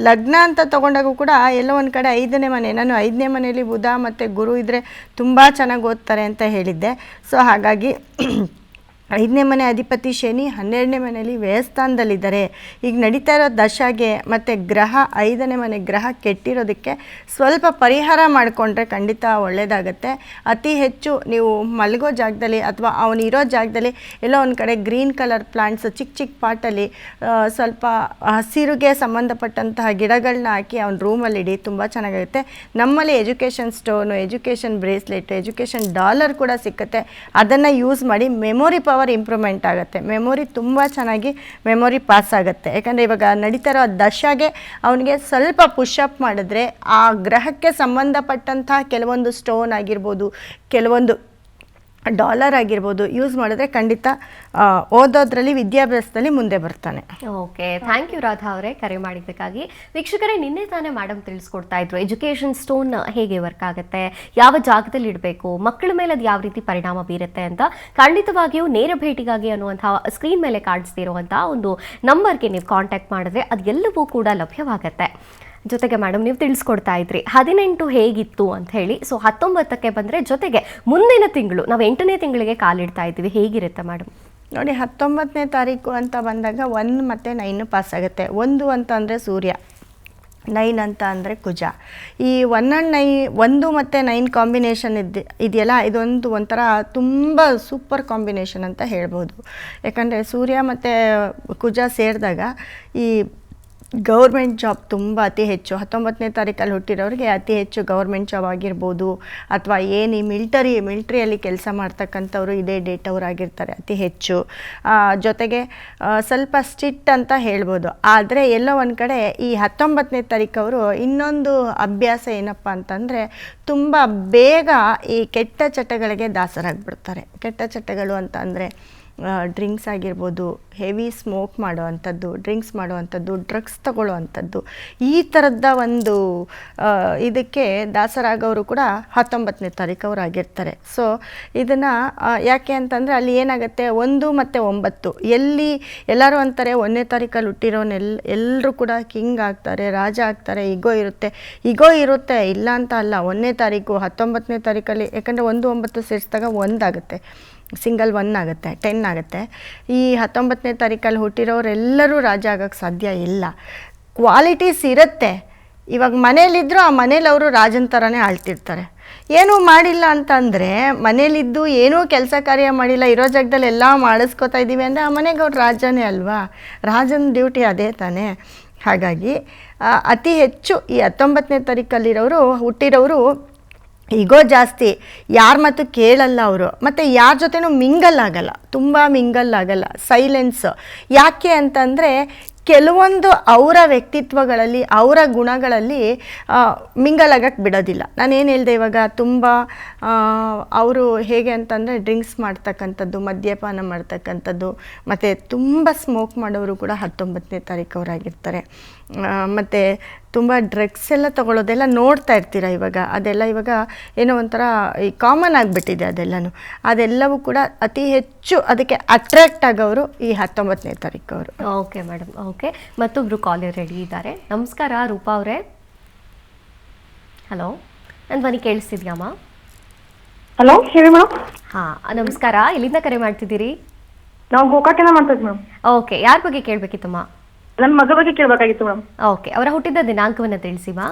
ಲಗ್ನ ಅಂತ ತೊಗೊಂಡಾಗೂ ಕೂಡ ಎಲ್ಲೋ ಒಂದು ಕಡೆ 5ನೇ ಮನೆ, ನಾನು 5ನೇ ಮನೆಯಲ್ಲಿ ಬುಧ ಮತ್ತು ಗುರು ಇದ್ದರೆ ತುಂಬ ಚೆನ್ನಾಗಿ ಓದ್ತಾರೆ ಅಂತ ಹೇಳಿದ್ದೆ. ಸೊ ಹಾಗಾಗಿ 5ನೇ ಮನೆ ಅಧಿಪತಿ ಶನಿ 12ನೇ ಮನೆಯಲ್ಲಿ ವ್ಯಯಸ್ಥಾನದಲ್ಲಿದ್ದಾರೆ. ಈಗ ನಡೀತಾ ಇರೋ ದಶಾಗೆ ಮತ್ತು ಗ್ರಹ 5ನೇ ಮನೆ ಗ್ರಹ ಕೆಟ್ಟಿರೋದಕ್ಕೆ ಸ್ವಲ್ಪ ಪರಿಹಾರ ಮಾಡಿಕೊಂಡ್ರೆ ಖಂಡಿತ ಒಳ್ಳೆಯದಾಗತ್ತೆ. ಅತಿ ಹೆಚ್ಚು ನೀವು ಮಲಗೋ ಜಾಗದಲ್ಲಿ ಅಥವಾ ಅವನಿರೋ ಜಾಗದಲ್ಲಿ ಎಲ್ಲೋ ಒಂದು ಕಡೆ ಗ್ರೀನ್ ಕಲರ್ ಪ್ಲಾಂಟ್ಸ್ ಚಿಕ್ಕ ಚಿಕ್ಕ ಪಾಟಲ್ಲಿ ಸ್ವಲ್ಪ ಹಸಿರುಗೆ ಸಂಬಂಧಪಟ್ಟಂತಹ ಗಿಡಗಳನ್ನ ಹಾಕಿ ಅವನ ರೂಮಲ್ಲಿ ಇಡಿ, ತುಂಬ ಚೆನ್ನಾಗಿರುತ್ತೆ. ನಮ್ಮಲ್ಲಿ education stone, education bracelet, education dollar ಕೂಡ ಸಿಕ್ಕುತ್ತೆ. ಅದನ್ನು ಯೂಸ್ ಮಾಡಿ ಮೆಮೊರಿ ಪವರ್ ಇಂಪ್ರೂವ್ಮೆಂಟ್ ಆಗುತ್ತೆ. ಮೆಮೊರಿ ತುಂಬ ಚೆನ್ನಾಗಿ ಮೆಮೊರಿ ಪಾಸ್ ಆಗುತ್ತೆ. ಯಾಕಂದರೆ ಇವಾಗ ನಡೀತಾ ಇರೋ ದಶಾಗೆ ಅವನಿಗೆ ಸ್ವಲ್ಪ ಪುಷಪ್ ಮಾಡಿದ್ರೆ ಆ ಗ್ರಹಕ್ಕೆ ಸಂಬಂಧಪಟ್ಟಂತಹ ಕೆಲವೊಂದು ಸ್ಟೋನ್ ಆಗಿರ್ಬೋದು, ಕೆಲವೊಂದು ಡಾಲರ್ ಆಗಿರ್ಬೋದು ಯೂಸ್ ಮಾಡಿದ್ರೆ ಖಂಡಿತ ಓದೋದ್ರಲ್ಲಿ, ವಿದ್ಯಾಭ್ಯಾಸದಲ್ಲಿ ಮುಂದೆ ಬರ್ತಾನೆ. ಓಕೆ, ಥ್ಯಾಂಕ್ ಯು ರಾಧಾ ಅವರೇ ಕರೆ ಮಾಡಿದ್ದಕ್ಕಾಗಿ. ವೀಕ್ಷಕರೇ, ನಿನ್ನೆ ತಾನೇ ಮೇಡಮ್ ತಿಳಿಸ್ಕೊಡ್ತಾ ಇದ್ರು ಎಜುಕೇಷನ್ ಸ್ಟೋನ್ ಹೇಗೆ ವರ್ಕ್ ಆಗುತ್ತೆ, ಯಾವ ಜಾಗದಲ್ಲಿ ಇಡಬೇಕು, ಮಕ್ಕಳ ಮೇಲೆ ಅದು ಯಾವ ರೀತಿ ಪರಿಣಾಮ ಬೀರುತ್ತೆ ಅಂತ. ಖಂಡಿತವಾಗಿಯೂ ನೇರ ಭೇಟಿಗಾಗಿ ಅನ್ನುವಂಥ ಸ್ಕ್ರೀನ್ ಮೇಲೆ ಕಾಣಿಸ್ತಿರುವಂಥ ಒಂದು ನಂಬರ್ಗೆ ನೀವು ಕಾಂಟ್ಯಾಕ್ಟ್ ಮಾಡಿದ್ರೆ ಅದೆಲ್ಲವೂ ಕೂಡ ಲಭ್ಯವಾಗುತ್ತೆ. ಜೊತೆಗೆ ಮೇಡಮ್ ನೀವು ತಿಳಿಸ್ಕೊಡ್ತಾ ಇದ್ರಿ 18 ಹೇಗಿತ್ತು ಅಂತ ಹೇಳಿ. ಸೊ 19ಕ್ಕೆ ಬಂದರೆ ಜೊತೆಗೆ ಮುಂದಿನ ತಿಂಗಳು ನಾವು 8ನೇ ತಿಂಗಳಿಗೆ ಕಾಲಿಡ್ತಾ ಇದ್ದೀವಿ, ಹೇಗಿರುತ್ತೆ ಮೇಡಮ್? ನೋಡಿ, 19ನೇ ತಾರೀಕು ಅಂತ ಬಂದಾಗ 1 ಮತ್ತು 9 ಪಾಸ್ ಆಗುತ್ತೆ. 1 ಅಂತ ಅಂದರೆ ಸೂರ್ಯ, 9 ಅಂತ ಅಂದರೆ ಕುಜ. ಈ 1 ಮತ್ತು 9 ಕಾಂಬಿನೇಷನ್ ಇದೆಯಲ್ಲ, ಇದೊಂದು ಒಂಥರ ತುಂಬ ಸೂಪರ್ ಕಾಂಬಿನೇಷನ್ ಅಂತ ಹೇಳ್ಬೋದು. ಯಾಕಂದರೆ ಸೂರ್ಯ ಮತ್ತು ಕುಜ ಸೇರಿದಾಗ ಈ ಗೌರ್ಮೆಂಟ್ ಜಾಬ್ ತುಂಬ ಅತಿ ಹೆಚ್ಚು 19ನೇ ತಾರೀಕಲ್ಲಿ ಹುಟ್ಟಿರೋರಿಗೆ ಅತಿ ಹೆಚ್ಚು ಗೌರ್ಮೆಂಟ್ ಜಾಬ್ ಆಗಿರ್ಬೋದು, ಅಥವಾ ಏನು ಈ ಮಿಲ್ಟ್ರಿಯಲ್ಲಿ ಕೆಲಸ ಮಾಡ್ತಕ್ಕಂಥವ್ರು ಇದೇ ಡೇಟ್ ಅವ್ರು ಆಗಿರ್ತಾರೆ ಅತಿ ಹೆಚ್ಚು. ಜೊತೆಗೆ ಸ್ವಲ್ಪ ಸ್ಟ್ರಿಕ್ಟ್ ಅಂತ ಹೇಳ್ಬೋದು. ಆದರೆ ಎಲ್ಲೋ ಒಂದು ಕಡೆ ಈ 19ನೇ ತಾರೀಕವರು ಇನ್ನೊಂದು ಅಭ್ಯಾಸ ಏನಪ್ಪ ಅಂತಂದರೆ, ತುಂಬ ಬೇಗ ಈ ಕೆಟ್ಟ ಚಟಗಳಿಗೆ ದಾಸರಾಗಿಬಿಡ್ತಾರೆ. ಕೆಟ್ಟ ಚಟಗಳು ಅಂತ ಅಂದರೆ ಡ್ರಿಂಕ್ಸ್ ಆಗಿರ್ಬೋದು, ಹೆವಿ ಸ್ಮೋಕ್ ಮಾಡೋ ಅಂಥದ್ದು, ಡ್ರಿಂಕ್ಸ್ ಮಾಡೋ ಅಂಥದ್ದು, ಡ್ರಗ್ಸ್ ತಗೊಳ್ಳೋ ಅಂಥದ್ದು, ಈ ಥರದ ಒಂದು ಇದಕ್ಕೆ ದಾಸರಾಗವರು ಕೂಡ 19ನೇ ತಾರೀಕು ಅವ್ರು ಆಗಿರ್ತಾರೆ. ಸೊ ಇದನ್ನು ಯಾಕೆ ಅಂತಂದರೆ ಅಲ್ಲಿ ಏನಾಗುತ್ತೆ 1 ಮತ್ತು 9 ಎಲ್ಲಿ ಎಲ್ಲರೂ ಅಂತಾರೆ 1ನೇ ತಾರೀಕಲ್ಲಿ ಹುಟ್ಟಿರೋನೆಲ್ಲರೂ ಕೂಡ ಕಿಂಗ್ ಆಗ್ತಾರೆ, ರಾಜ ಆಗ್ತಾರೆ, ಈಗೋ ಇರುತ್ತೆ ಇಲ್ಲ ಅಂತ ಅಲ್ಲ. 1ನೇ ತಾರೀಕು 19ನೇ ತಾರೀಕಲ್ಲಿ ಯಾಕಂದರೆ 1, 9 ಸೇರಿಸಿದಾಗ 1 ಆಗುತ್ತೆ, ಸಿಂಗಲ್ 1 ಆಗುತ್ತೆ, 10 ಆಗುತ್ತೆ. ಈ 19ನೇ ತಾರೀಕಲ್ಲಿ ಹುಟ್ಟಿರೋರೆಲ್ಲರೂ ರಾಜ ಆಗೋಕ್ಕೆ ಸಾಧ್ಯ ಇಲ್ಲ. ಕ್ವಾಲಿಟೀಸ್ ಇರುತ್ತೆ. ಇವಾಗ ಮನೇಲಿದ್ದರೂ ಆ ಮನೇಲಿ ಅವರು ರಾಜನ ಥರನೇ ಆಳ್ತಿರ್ತಾರೆ. ಏನೂ ಮಾಡಿಲ್ಲ ಅಂತಂದರೆ ಮನೇಲಿದ್ದು ಏನೂ ಕೆಲಸ ಕಾರ್ಯ ಮಾಡಿಲ್ಲ, ಇರೋ ಜಾಗದಲ್ಲಿ ಎಲ್ಲ ಮಾಡಿಸ್ಕೊತಾ ಇದ್ದೀವಿ ಅಂದರೆ ಆ ಮನೆಗೆ ಅವ್ರು ರಾಜನೇ ಅಲ್ವಾ. ರಾಜನ ಡ್ಯೂಟಿ ಅದೇ ತಾನೇ. ಹಾಗಾಗಿ ಅತಿ ಹೆಚ್ಚು ಈ 19ನೇ ತಾರೀಕಲ್ಲಿರೋರು ಹುಟ್ಟಿರೋರು ಈಗೋ ಜಾಸ್ತಿ, ಯಾರ ಮಾತು ಕೇಳಲ್ಲ ಅವರು, ಮತ್ತು ಯಾರ ಜೊತೆನೂ ಮಿಂಗಲ್ ಆಗಲ್ಲ, ತುಂಬ ಮಿಂಗಲ್ ಆಗಲ್ಲ, ಸೈಲೆನ್ಸ್. ಯಾಕೆ ಅಂತಂದರೆ ಕೆಲವೊಂದು ಅವರ ವ್ಯಕ್ತಿತ್ವಗಳಲ್ಲಿ ಅವರ ಗುಣಗಳಲ್ಲಿ ಮಿಂಗಲ್ ಆಗಕ್ಕೆ ಬಿಡೋದಿಲ್ಲ. ನಾನೇನು ಹೇಳಿದೆ ಇವಾಗ, ತುಂಬ ಅವರು ಹೇಗೆ ಅಂತಂದರೆ ಡ್ರಿಂಕ್ಸ್ ಮಾಡ್ತಕ್ಕಂಥದ್ದು, ಮದ್ಯಪಾನ ಮಾಡ್ತಕ್ಕಂಥದ್ದು, ಮತ್ತು ತುಂಬ ಸ್ಮೋಕ್ ಮಾಡೋರು ಕೂಡ 19ನೇ ತಾರೀಕು ಅವರಾಗಿರ್ತಾರೆ. ಮತ್ತು ತುಂಬ ಡ್ರಗ್ಸ್ ಎಲ್ಲ ತೊಗೊಳ್ಳೋದೆಲ್ಲ ನೋಡ್ತಾ ಇರ್ತೀರ ಇವಾಗ. ಅದೆಲ್ಲ ಇವಾಗ ಏನೋ ಒಂಥರ ಈ ಕಾಮನ್ ಆಗಿಬಿಟ್ಟಿದೆ ಅದೆಲ್ಲನೂ. ಅದೆಲ್ಲವೂ ಕೂಡ ಅತಿ ಹೆಚ್ಚು ಅದಕ್ಕೆ ಅಟ್ರಾಕ್ಟ್ ಆಗೋರು ಈ 19ನೇ ತಾರೀಕು ಅವರು. Okay madam, okay. ಮತ್ತೊಬ್ರು ಕಾಲರ್ ರೆಡಿ ಇದ್ದಾರೆ. ನಮಸ್ಕಾರ ರೂಪಾ ಅವರೇ. ಹಲೋ, ನನ್ನ ಧ್ವನಿ ಕೇಳಿಸ್ತಿದ್ಯಾಮ್ಮ? ಹಲೋ, ಹೇಳಿ ಮೇಡಮ್. ಹಾಂ, ನಮಸ್ಕಾರ. ಎಲ್ಲಿಂದ ಕರೆ ಮಾಡ್ತಿದ್ದೀರಿ? ನಾವು ಗೋಕಾಕಿಂದ ಮಾಡ್ತಿದ್ವಿ ಮೇಡಮ್. ಓಕೆ, ಯಾರ ಬಗ್ಗೆ ಕೇಳಬೇಕಿತ್ತಮ್ಮ? ನನ್ನ ಮಗ ಬಗ್ಗೆ ಕೇಳಬೇಕಾಗಿತ್ತು ಮೇಡಮ್. ಓಕೆ, ಅವರ ಹುಟ್ಟಿದ ದಿನಾಂಕವನ್ನು ತಿಳಿಸಿಮಾ?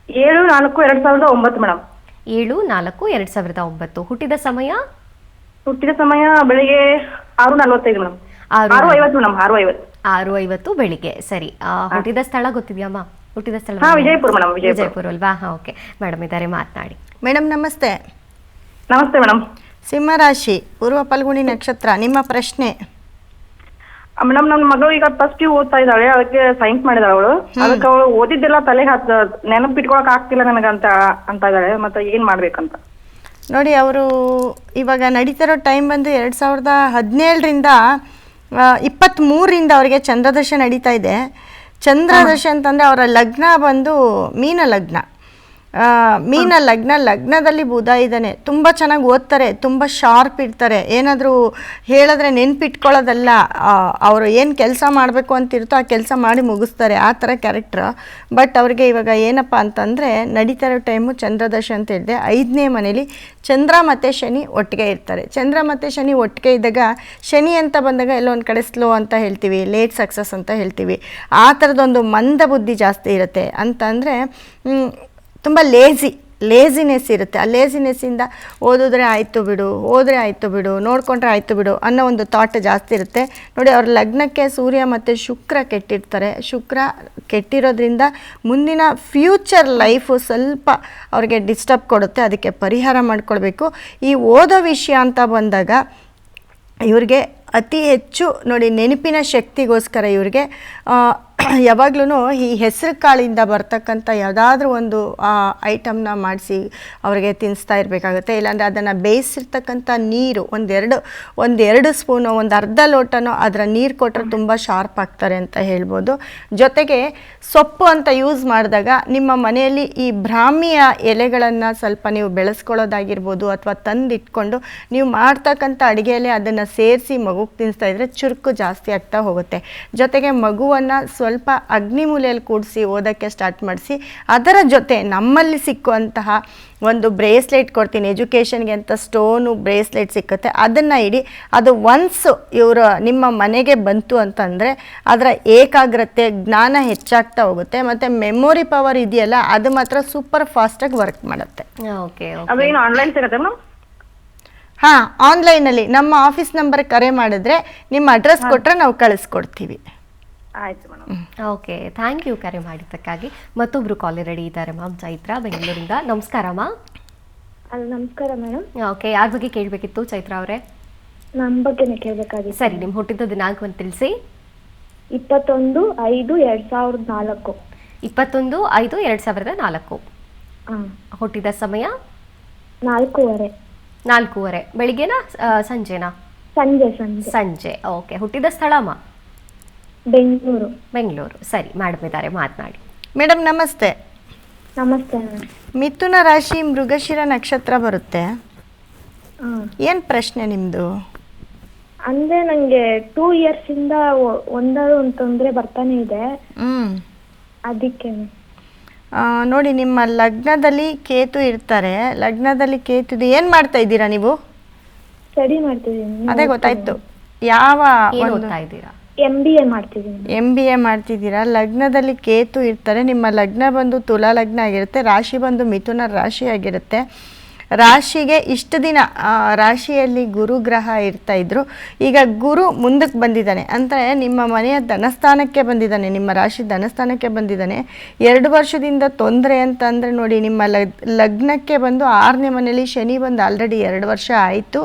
7/4/2009 ಮೇಡಮ್. 7/4/2009. ಹುಟ್ಟಿದ ಸಮಯ? ಹುಟ್ಟಿದ ಸಮಯ ಬೆಳಿಗ್ಗೆ 6:45 ಮೇಡಮ್. 6:50 ಮೇಡಮ್. 6:50 ಬೆಳಿಗ್ಗೆ. ಸರಿ. ಹುಟ್ಟಿದ ಸ್ಥಳ ಗೊತ್ತಿದೆಯಮ್ಮ? ಹುಟ್ಟಿದ ಸ್ಥಳ ವಿಜಯಪುರ ಮೇಡಮ್. ವಿಜಯಪುರ ಅಲ್ವಾ? ಹಾಂ, ಓಕೆ. ಮೇಡಮ್ ಇದ್ದಾರೆ, ಮಾತನಾಡಿ. ಮೇಡಮ್ ನಮಸ್ತೆ. ನಮಸ್ತೆ ಮೇಡಮ್. ಸಿಂಹರಾಶಿ, ಪೂರ್ವ ಫಲ್ಗುಣಿ ನಕ್ಷತ್ರ. ನಿಮ್ಮ ಪ್ರಶ್ನೆ? ಮೇಡಮ್, ನನ್ನ ಮಗಳು ಈಗ ಫಸ್ಟ್ PU ಓದ್ತಾ ಇದ್ದಾಳೆ. ಅದಕ್ಕೆ ಸೈನ್ಸ್ ಮಾಡಿದಾಳೆ ಅವಳು. ಅದಕ್ಕೆ ಅವಳು ಓದಿದ್ದೆಲ್ಲ ತಲೆಗೆ ನೆನಪಿಟ್ಕೊಳಕ್ ಆಗ್ತಿಲ್ಲ ನನಗಂತ ಅಂತ ಇದ್ದಾಳೆ. ಮತ್ತೆ ಏನ್ ಮಾಡ್ಬೇಕಂತ ನೋಡಿ, ಅವರು ಇವಾಗ ನಡೀತಿರೋ ಟೈಮ್ ಬಂದು 2017ರಿಂದ 23ರಿಂದ ಅವರಿಗೆ ಚಂದ್ರದಶ ನಡೀತಾ ಇದೆ. ಚಂದ್ರದಶ ಅಂತಂದರೆ ಅವರ ಲಗ್ನ ಬಂದು ಮೀನ ಲಗ್ನ. ಲಗ್ನದಲ್ಲಿ ಬುಧ ಇದ್ದಾನೆ. ತುಂಬ ಚೆನ್ನಾಗಿ ಓದ್ತಾರೆ, ತುಂಬ ಶಾರ್ಪ್ ಇರ್ತಾರೆ. ಏನಾದರೂ ಹೇಳಿದ್ರೆ ನೆನ್ಪಿಟ್ಕೊಳ್ಳೋದಲ್ಲ, ಅವರು ಏನು ಕೆಲಸ ಮಾಡಬೇಕು ಅಂತಿರುತ್ತೋ ಆ ಕೆಲಸ ಮಾಡಿ ಮುಗಿಸ್ತಾರೆ, ಆ ಥರ ಕ್ಯಾರೆಕ್ಟ್ರ್. ಬಟ್ ಅವ್ರಿಗೆ ಇವಾಗ ಏನಪ್ಪ ಅಂತಂದರೆ ನಡೀತಾ ಇರೋ ಟೈಮು ಚಂದ್ರದಶ ಅಂತ ಹೇಳಿದೆ. 5ನೇ ಮನೇಲಿ ಚಂದ್ರ ಮತ್ತು ಶನಿ ಒಟ್ಟಿಗೆ ಇರ್ತಾರೆ. ಚಂದ್ರ ಮತ್ತು ಶನಿ ಒಟ್ಟಿಗೆ ಇದ್ದಾಗ ಶನಿ ಅಂತ ಬಂದಾಗ ಎಲ್ಲೊಂದು ಕಡೆ ಸ್ಲೋ ಅಂತ ಹೇಳ್ತೀವಿ, ಲೇಟ್ ಸಕ್ಸಸ್ ಅಂತ ಹೇಳ್ತೀವಿ. ಆ ಥರದೊಂದು ಮಂದ ಬುದ್ಧಿ ಜಾಸ್ತಿ ಇರುತ್ತೆ. ಅಂತಂದರೆ ತುಂಬ ಲೇಜಿನೆಸ್ ಇರುತ್ತೆ. ಆ ಲೇಜಿನೆಸ್ಸಿಂದ ಹೋದರೆ ಆಯಿತು ಬಿಡು, ನೋಡಿಕೊಂಡ್ರೆ ಆಯಿತು ಬಿಡು ಅನ್ನೋ ಒಂದು ಥಾಟ್ ಜಾಸ್ತಿ ಇರುತ್ತೆ. ನೋಡಿ, ಅವ್ರ ಲಗ್ನಕ್ಕೆ ಸೂರ್ಯ ಮತ್ತು ಶುಕ್ರ ಕೆಟ್ಟಿರ್ತಾರೆ. ಶುಕ್ರ ಕೆಟ್ಟಿರೋದ್ರಿಂದ ಮುಂದಿನ ಫ್ಯೂಚರ್ ಲೈಫು ಸ್ವಲ್ಪ ಅವ್ರಿಗೆ ಡಿಸ್ಟರ್ಬ್ ಕೊಡುತ್ತೆ. ಅದಕ್ಕೆ ಪರಿಹಾರ ಮಾಡ್ಕೊಳ್ಬೇಕು. ಈ ಓದೋ ವಿಷಯ ಅಂತ ಬಂದಾಗ ಇವ್ರಿಗೆ ಅತಿ ಹೆಚ್ಚು ನೋಡಿ, ನೆನಪಿನ ಶಕ್ತಿಗೋಸ್ಕರ ಇವ್ರಿಗೆ ಯಾವಾಗ್ಲೂ ಈ ಹೆಸರು ಕಾಳಿಂದ ಬರ್ತಕ್ಕಂಥ ಯಾವುದಾದ್ರೂ ಒಂದು ಐಟಮ್ನ ಮಾಡಿಸಿ ಅವ್ರಿಗೆ ತಿನ್ನಿಸ್ತಾ ಇರಬೇಕಾಗುತ್ತೆ. ಇಲ್ಲಾಂದರೆ ಅದನ್ನು ಬೇಯಿಸಿರ್ತಕ್ಕಂಥ ನೀರು ಒಂದೆರಡು ಸ್ಪೂನು, ಒಂದು ಅರ್ಧ ಲೋಟನೋ ಅದರ ನೀರು ಕೊಟ್ಟರೆ ತುಂಬ ಶಾರ್ಪ್ ಆಗ್ತಾರೆ ಅಂತ ಹೇಳ್ಬೋದು. ಜೊತೆಗೆ ಸೊಪ್ಪು ಅಂತ ಯೂಸ್ ಮಾಡಿದಾಗ ನಿಮ್ಮ ಮನೆಯಲ್ಲಿ ಈ ಬ್ರಾಹ್ಮಿಯ ಎಲೆಗಳನ್ನು ಸ್ವಲ್ಪ ನೀವು ಬೆಳೆಸ್ಕೊಳ್ಳೋದಾಗಿರ್ಬೋದು, ಅಥವಾ ತಂದಿಟ್ಕೊಂಡು ನೀವು ಮಾಡ್ತಕ್ಕಂಥ ಅಡುಗೆಯಲ್ಲೇ ಅದನ್ನು ಸೇರಿಸಿ ಮಗುಗೆ ತಿನ್ನಿಸ್ತಾ ಇದ್ದರೆ ಚುರುಕು ಜಾಸ್ತಿ ಆಗ್ತಾ ಹೋಗುತ್ತೆ. ಜೊತೆಗೆ ಮಗುವನ್ನು ಸ್ವಲ್ಪ ಅಗ್ನಿಮೂಲೆಯಲ್ಲಿ ಕೂಡಿಸಿ ಓದೋಕ್ಕೆ ಸ್ಟಾರ್ಟ್ ಮಾಡಿಸಿ, ಅದರ ಜೊತೆ ನಮ್ಮಲ್ಲಿ ಸಿಕ್ಕುವಂತಹ ಒಂದು ಬ್ರೇಸ್ಲೆಟ್ ಕೊಡ್ತೀನಿ, ಎಜುಕೇಷನ್ಗೆ ಅಂತ ಸ್ಟೋನು ಬ್ರೇಸ್ಲೆಟ್ ಸಿಕ್ಕುತ್ತೆ, ಅದನ್ನು ಇಡಿ. ಅದು ಒನ್ಸ್ ಇವರು ನಿಮ್ಮ ಮನೆಗೆ ಬಂತು ಅಂತಂದರೆ ಅದರ ಏಕಾಗ್ರತೆ, ಜ್ಞಾನ ಹೆಚ್ಚಾಗ್ತಾ ಹೋಗುತ್ತೆ. ಮತ್ತು ಮೆಮೊರಿ ಪವರ್ ಇದೆಯಲ್ಲ, ಅದು ಮಾತ್ರ ಸೂಪರ್ ಫಾಸ್ಟಾಗಿ ವರ್ಕ್ ಮಾಡುತ್ತೆ. ಓಕೆ, ಅದೇನು ಆನ್ಲೈನ್ ಸಿಗುತ್ತೆ ಮೇಡಮ್? ಹಾಂ, ಆನ್ಲೈನಲ್ಲಿ ನಮ್ಮ ಆಫೀಸ್ ನಂಬರ್ ಕರೆ ಮಾಡಿದ್ರೆ ನಿಮ್ಮ ಅಡ್ರೆಸ್ ಕೊಟ್ಟರೆ ನಾವು ಕಳಿಸ್ಕೊಡ್ತೀವಿ. ಆಯ್ತು ಮೇಡಮ್. ಓಕೆ, ಥ್ಯಾಂಕ್ ಯು ಕರೆ ಮಾಡಿದ್ದಕ್ಕಾಗಿ. ಮತ್ತೊಬ್ರು ಕಾಲರ್ ರೆಡಿ ಇದ್ದಾರೆ ಮ್ಯಾಮ್. ಚೈತ್ರ ಬೆಂಗಳೂರಿಂದ. ನಮಸ್ಕಾರ ಮಾ. ನಮಸ್ಕಾರ ಮೇಡಮ್. ಓಕೆ, ಯಾರ ಬಗ್ಗೆ ಕೇಳಬೇಕಿತ್ತು ಚೈತ್ರ ಅವರೇ? ನಮ್ಮ ಬಗ್ಗೆನೇ ಕೇಳಬೇಕಾಗಿತ್ತು. ಸರಿ, ನಿಮ್ಮ ಹುಟ್ಟಿದ ದಿನಾಂಕವನ್ನು ತಿಳಿಸಿ. 21/5/2004. 21/5/2004. ಹುಟ್ಟಿದ ಸಮಯ 4:30. 4:30 ಬೆಳಿಗ್ಗೆನಾ ಸಂಜೆನಾ? ಸಂಜೆ ಸಂಜೆ. ಓಕೆ, ಹುಟ್ಟಿದ ಸ್ಥಳಮ್ಮ? ಬೆಂಗಳೂರು. ಬೆಂಗಳೂರು. ಸರಿ, ಮೇಡಮ್ ಇದ್ದಾರೆ, ಮಾತನಾಡಿ. ಮೇಡಮ್ ನಮಸ್ತೆ. ನಮಸ್ತೆ. ಮಿಥುನ ರಾಶಿ ಮೃಗಶಿರ ನಕ್ಷತ್ರ ಬರುತ್ತೆ. ಏನು ಪ್ರಶ್ನೆ ನಿಮ್ಮದು? ಅಂದ್ರೆ ನಂಗೆ 2 years ಇಂದ ಒಂದಾದ್ರು ತೊಂದರೆ ಬರ್ತಾನೆ ಇದೆ, ಅದಕ್ಕೆ. ನೋಡಿ, ನಿಮ್ಮ ಲಗ್ನದಲ್ಲಿ ಕೇತು ಇರ್ತಾರೆ. ಲಗ್ನದಲ್ಲಿ ಕೇತು ಏನು ಮಾಡ್ತಾ ಇದ್ದೀರಾ ನೀವು? ಸ್ಟಡಿ ಮಾಡ್ತಿದ್ದೀನಿ. ಅದೇ ಗೊತ್ತಾಯ್ತು. ಯಾವ ಏನು ಓದ್ತಾ ಇದ್ದೀರಾ? MBA ಮಾಡ್ತಿದ್ದೀನಿ. MBA ಮಾಡ್ತಿದ್ದೀರಾ. ಲಗ್ನದಲ್ಲಿ ಕೇತು ಇರ್ತಾರೆ. ನಿಮ್ಮ ಲಗ್ನ ಬಂದು ತುಲಾ ಲಗ್ನ ಆಗಿರುತ್ತೆ, ರಾಶಿ ಬಂದು ಮಿಥುನ ರಾಶಿ ಆಗಿರುತ್ತೆ. ರಾಶಿಗೆ ಇಷ್ಟು ದಿನ ರಾಶಿಯಲ್ಲಿ ಗುರು ಗ್ರಹ ಇರ್ತಾ ಇದ್ರು. ಈಗ ಗುರು ಮುಂದಕ್ಕೆ ಬಂದಿದ್ದಾನೆ, ಅಂದರೆ ನಿಮ್ಮ ಮನೆಯ ಧನಸ್ಥಾನಕ್ಕೆ ಬಂದಿದ್ದಾನೆ, ನಿಮ್ಮ ರಾಶಿ ಧನಸ್ಥಾನಕ್ಕೆ ಬಂದಿದ್ದಾನೆ. 2 ವರ್ಷದಿಂದ ತೊಂದರೆ ಅಂತಂದರೆ ನೋಡಿ, ನಿಮ್ಮ ಲಗ್ನಕ್ಕೆ ಬಂದು 6ನೇ ಮನೆಯಲ್ಲಿ ಶನಿ ಬಂದು ಆಲ್ರೆಡಿ 2 ವರ್ಷ ಆಯಿತು.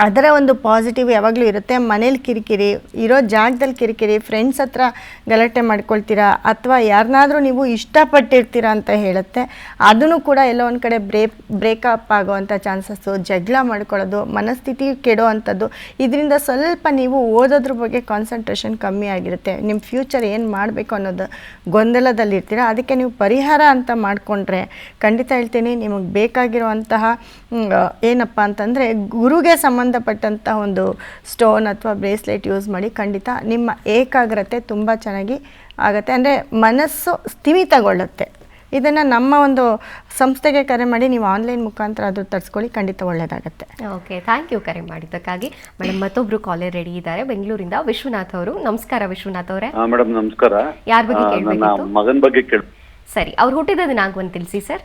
ಅದರ ಒಂದು ಪಾಸಿಟಿವ್ ಯಾವಾಗಲೂ ಇರುತ್ತೆ. ಮನೇಲಿ ಕಿರಿಕಿರಿ, ಇರೋ ಜಾಗದಲ್ಲಿ ಕಿರಿಕಿರಿ, ಫ್ರೆಂಡ್ಸ್ ಹತ್ರ ಗಲಾಟೆ ಮಾಡ್ಕೊಳ್ತೀರಾ, ಅಥವಾ ಯಾರನ್ನಾದರೂ ನೀವು ಇಷ್ಟಪಟ್ಟಿರ್ತೀರಾ ಅಂತ ಹೇಳುತ್ತೆ. ಅದನ್ನು ಕೂಡ ಎಲ್ಲೋ ಒಂದು ಕಡೆ ಬ್ರೇಕಪ್ ಆಗೋವಂಥ ಚಾನ್ಸಸ್ಸು, ಜಗಳ ಮಾಡ್ಕೊಳ್ಳೋದು, ಮನಸ್ಥಿತಿ ಕೆಡೋ ಅಂಥದ್ದು. ಇದರಿಂದ ಸ್ವಲ್ಪ ನೀವು ಓದೋದ್ರ ಬಗ್ಗೆ ಕಾನ್ಸಂಟ್ರೇಷನ್ ಕಮ್ಮಿ ಆಗಿರುತ್ತೆ. ನಿಮ್ಮ ಫ್ಯೂಚರ್ ಏನು ಮಾಡಬೇಕು ಅನ್ನೋದು ಗೊಂದಲದಲ್ಲಿರ್ತೀರ. ಅದಕ್ಕೆ ನೀವು ಪರಿಹಾರ ಅಂತ ಮಾಡಿಕೊಂಡ್ರೆ ಖಂಡಿತ ಹೇಳ್ತೀನಿ, ನಿಮಗೆ ಬೇಕಾಗಿರುವಂತಹ ಏನಪ್ಪ ಅಂತಂದರೆ ಗುರುಗೆ ಸಂಬಂಧಪಟ್ಟಂಥ ಒಂದು ಸ್ಟೋನ್ ಅಥವಾ ಬ್ರೇಸ್ಲೆಟ್ ಯೂಸ್ ಮಾಡಿ. ಖಂಡಿತ ನಿಮ್ಮ ಏಕಾಗ್ರತೆ ತುಂಬ ಚೆನ್ನಾಗಿ ಆಗುತ್ತೆ, ಅಂದರೆ ಮನಸ್ಸು ಸ್ಥಿಮಿತಗೊಳ್ಳುತ್ತೆ. ಇದನ್ನು ನಮ್ಮ ಒಂದು ಸಂಸ್ಥೆಗೆ ಕರೆ ಮಾಡಿ ನೀವು ಆನ್ಲೈನ್ ಮುಖಾಂತರ ಅದು ತರಿಸ್ಕೊಳ್ಳಿ, ಖಂಡಿತ ಒಳ್ಳೆಯದಾಗುತ್ತೆ. ಓಕೆ, ಥ್ಯಾಂಕ್ ಯು ಕರೆ ಮಾಡಿದ್ದಕ್ಕಾಗಿ. ಮೇಡಮ್, ಮತ್ತೊಬ್ರು ಕಾಲರ್ ರೆಡಿ ಇದ್ದಾರೆ ಬೆಂಗಳೂರಿಂದ, ವಿಶ್ವನಾಥ್ ಅವರು. ನಮಸ್ಕಾರ ವಿಶ್ವನಾಥ್ ಅವರೇ. ಮೇಡಮ್ ನಮಸ್ಕಾರ. ಯಾರ ಬಗ್ಗೆ ಕೇಳಬೇಕಿತ್ತು? ಮಗನ ಬಗ್ಗೆ ಕೇಳ. ಸರಿ, ಅವ್ರು ಹುಟ್ಟಿದ ದಿನಾಂಕ ಒಂದು ತಿಳಿಸಿ ಸರ್.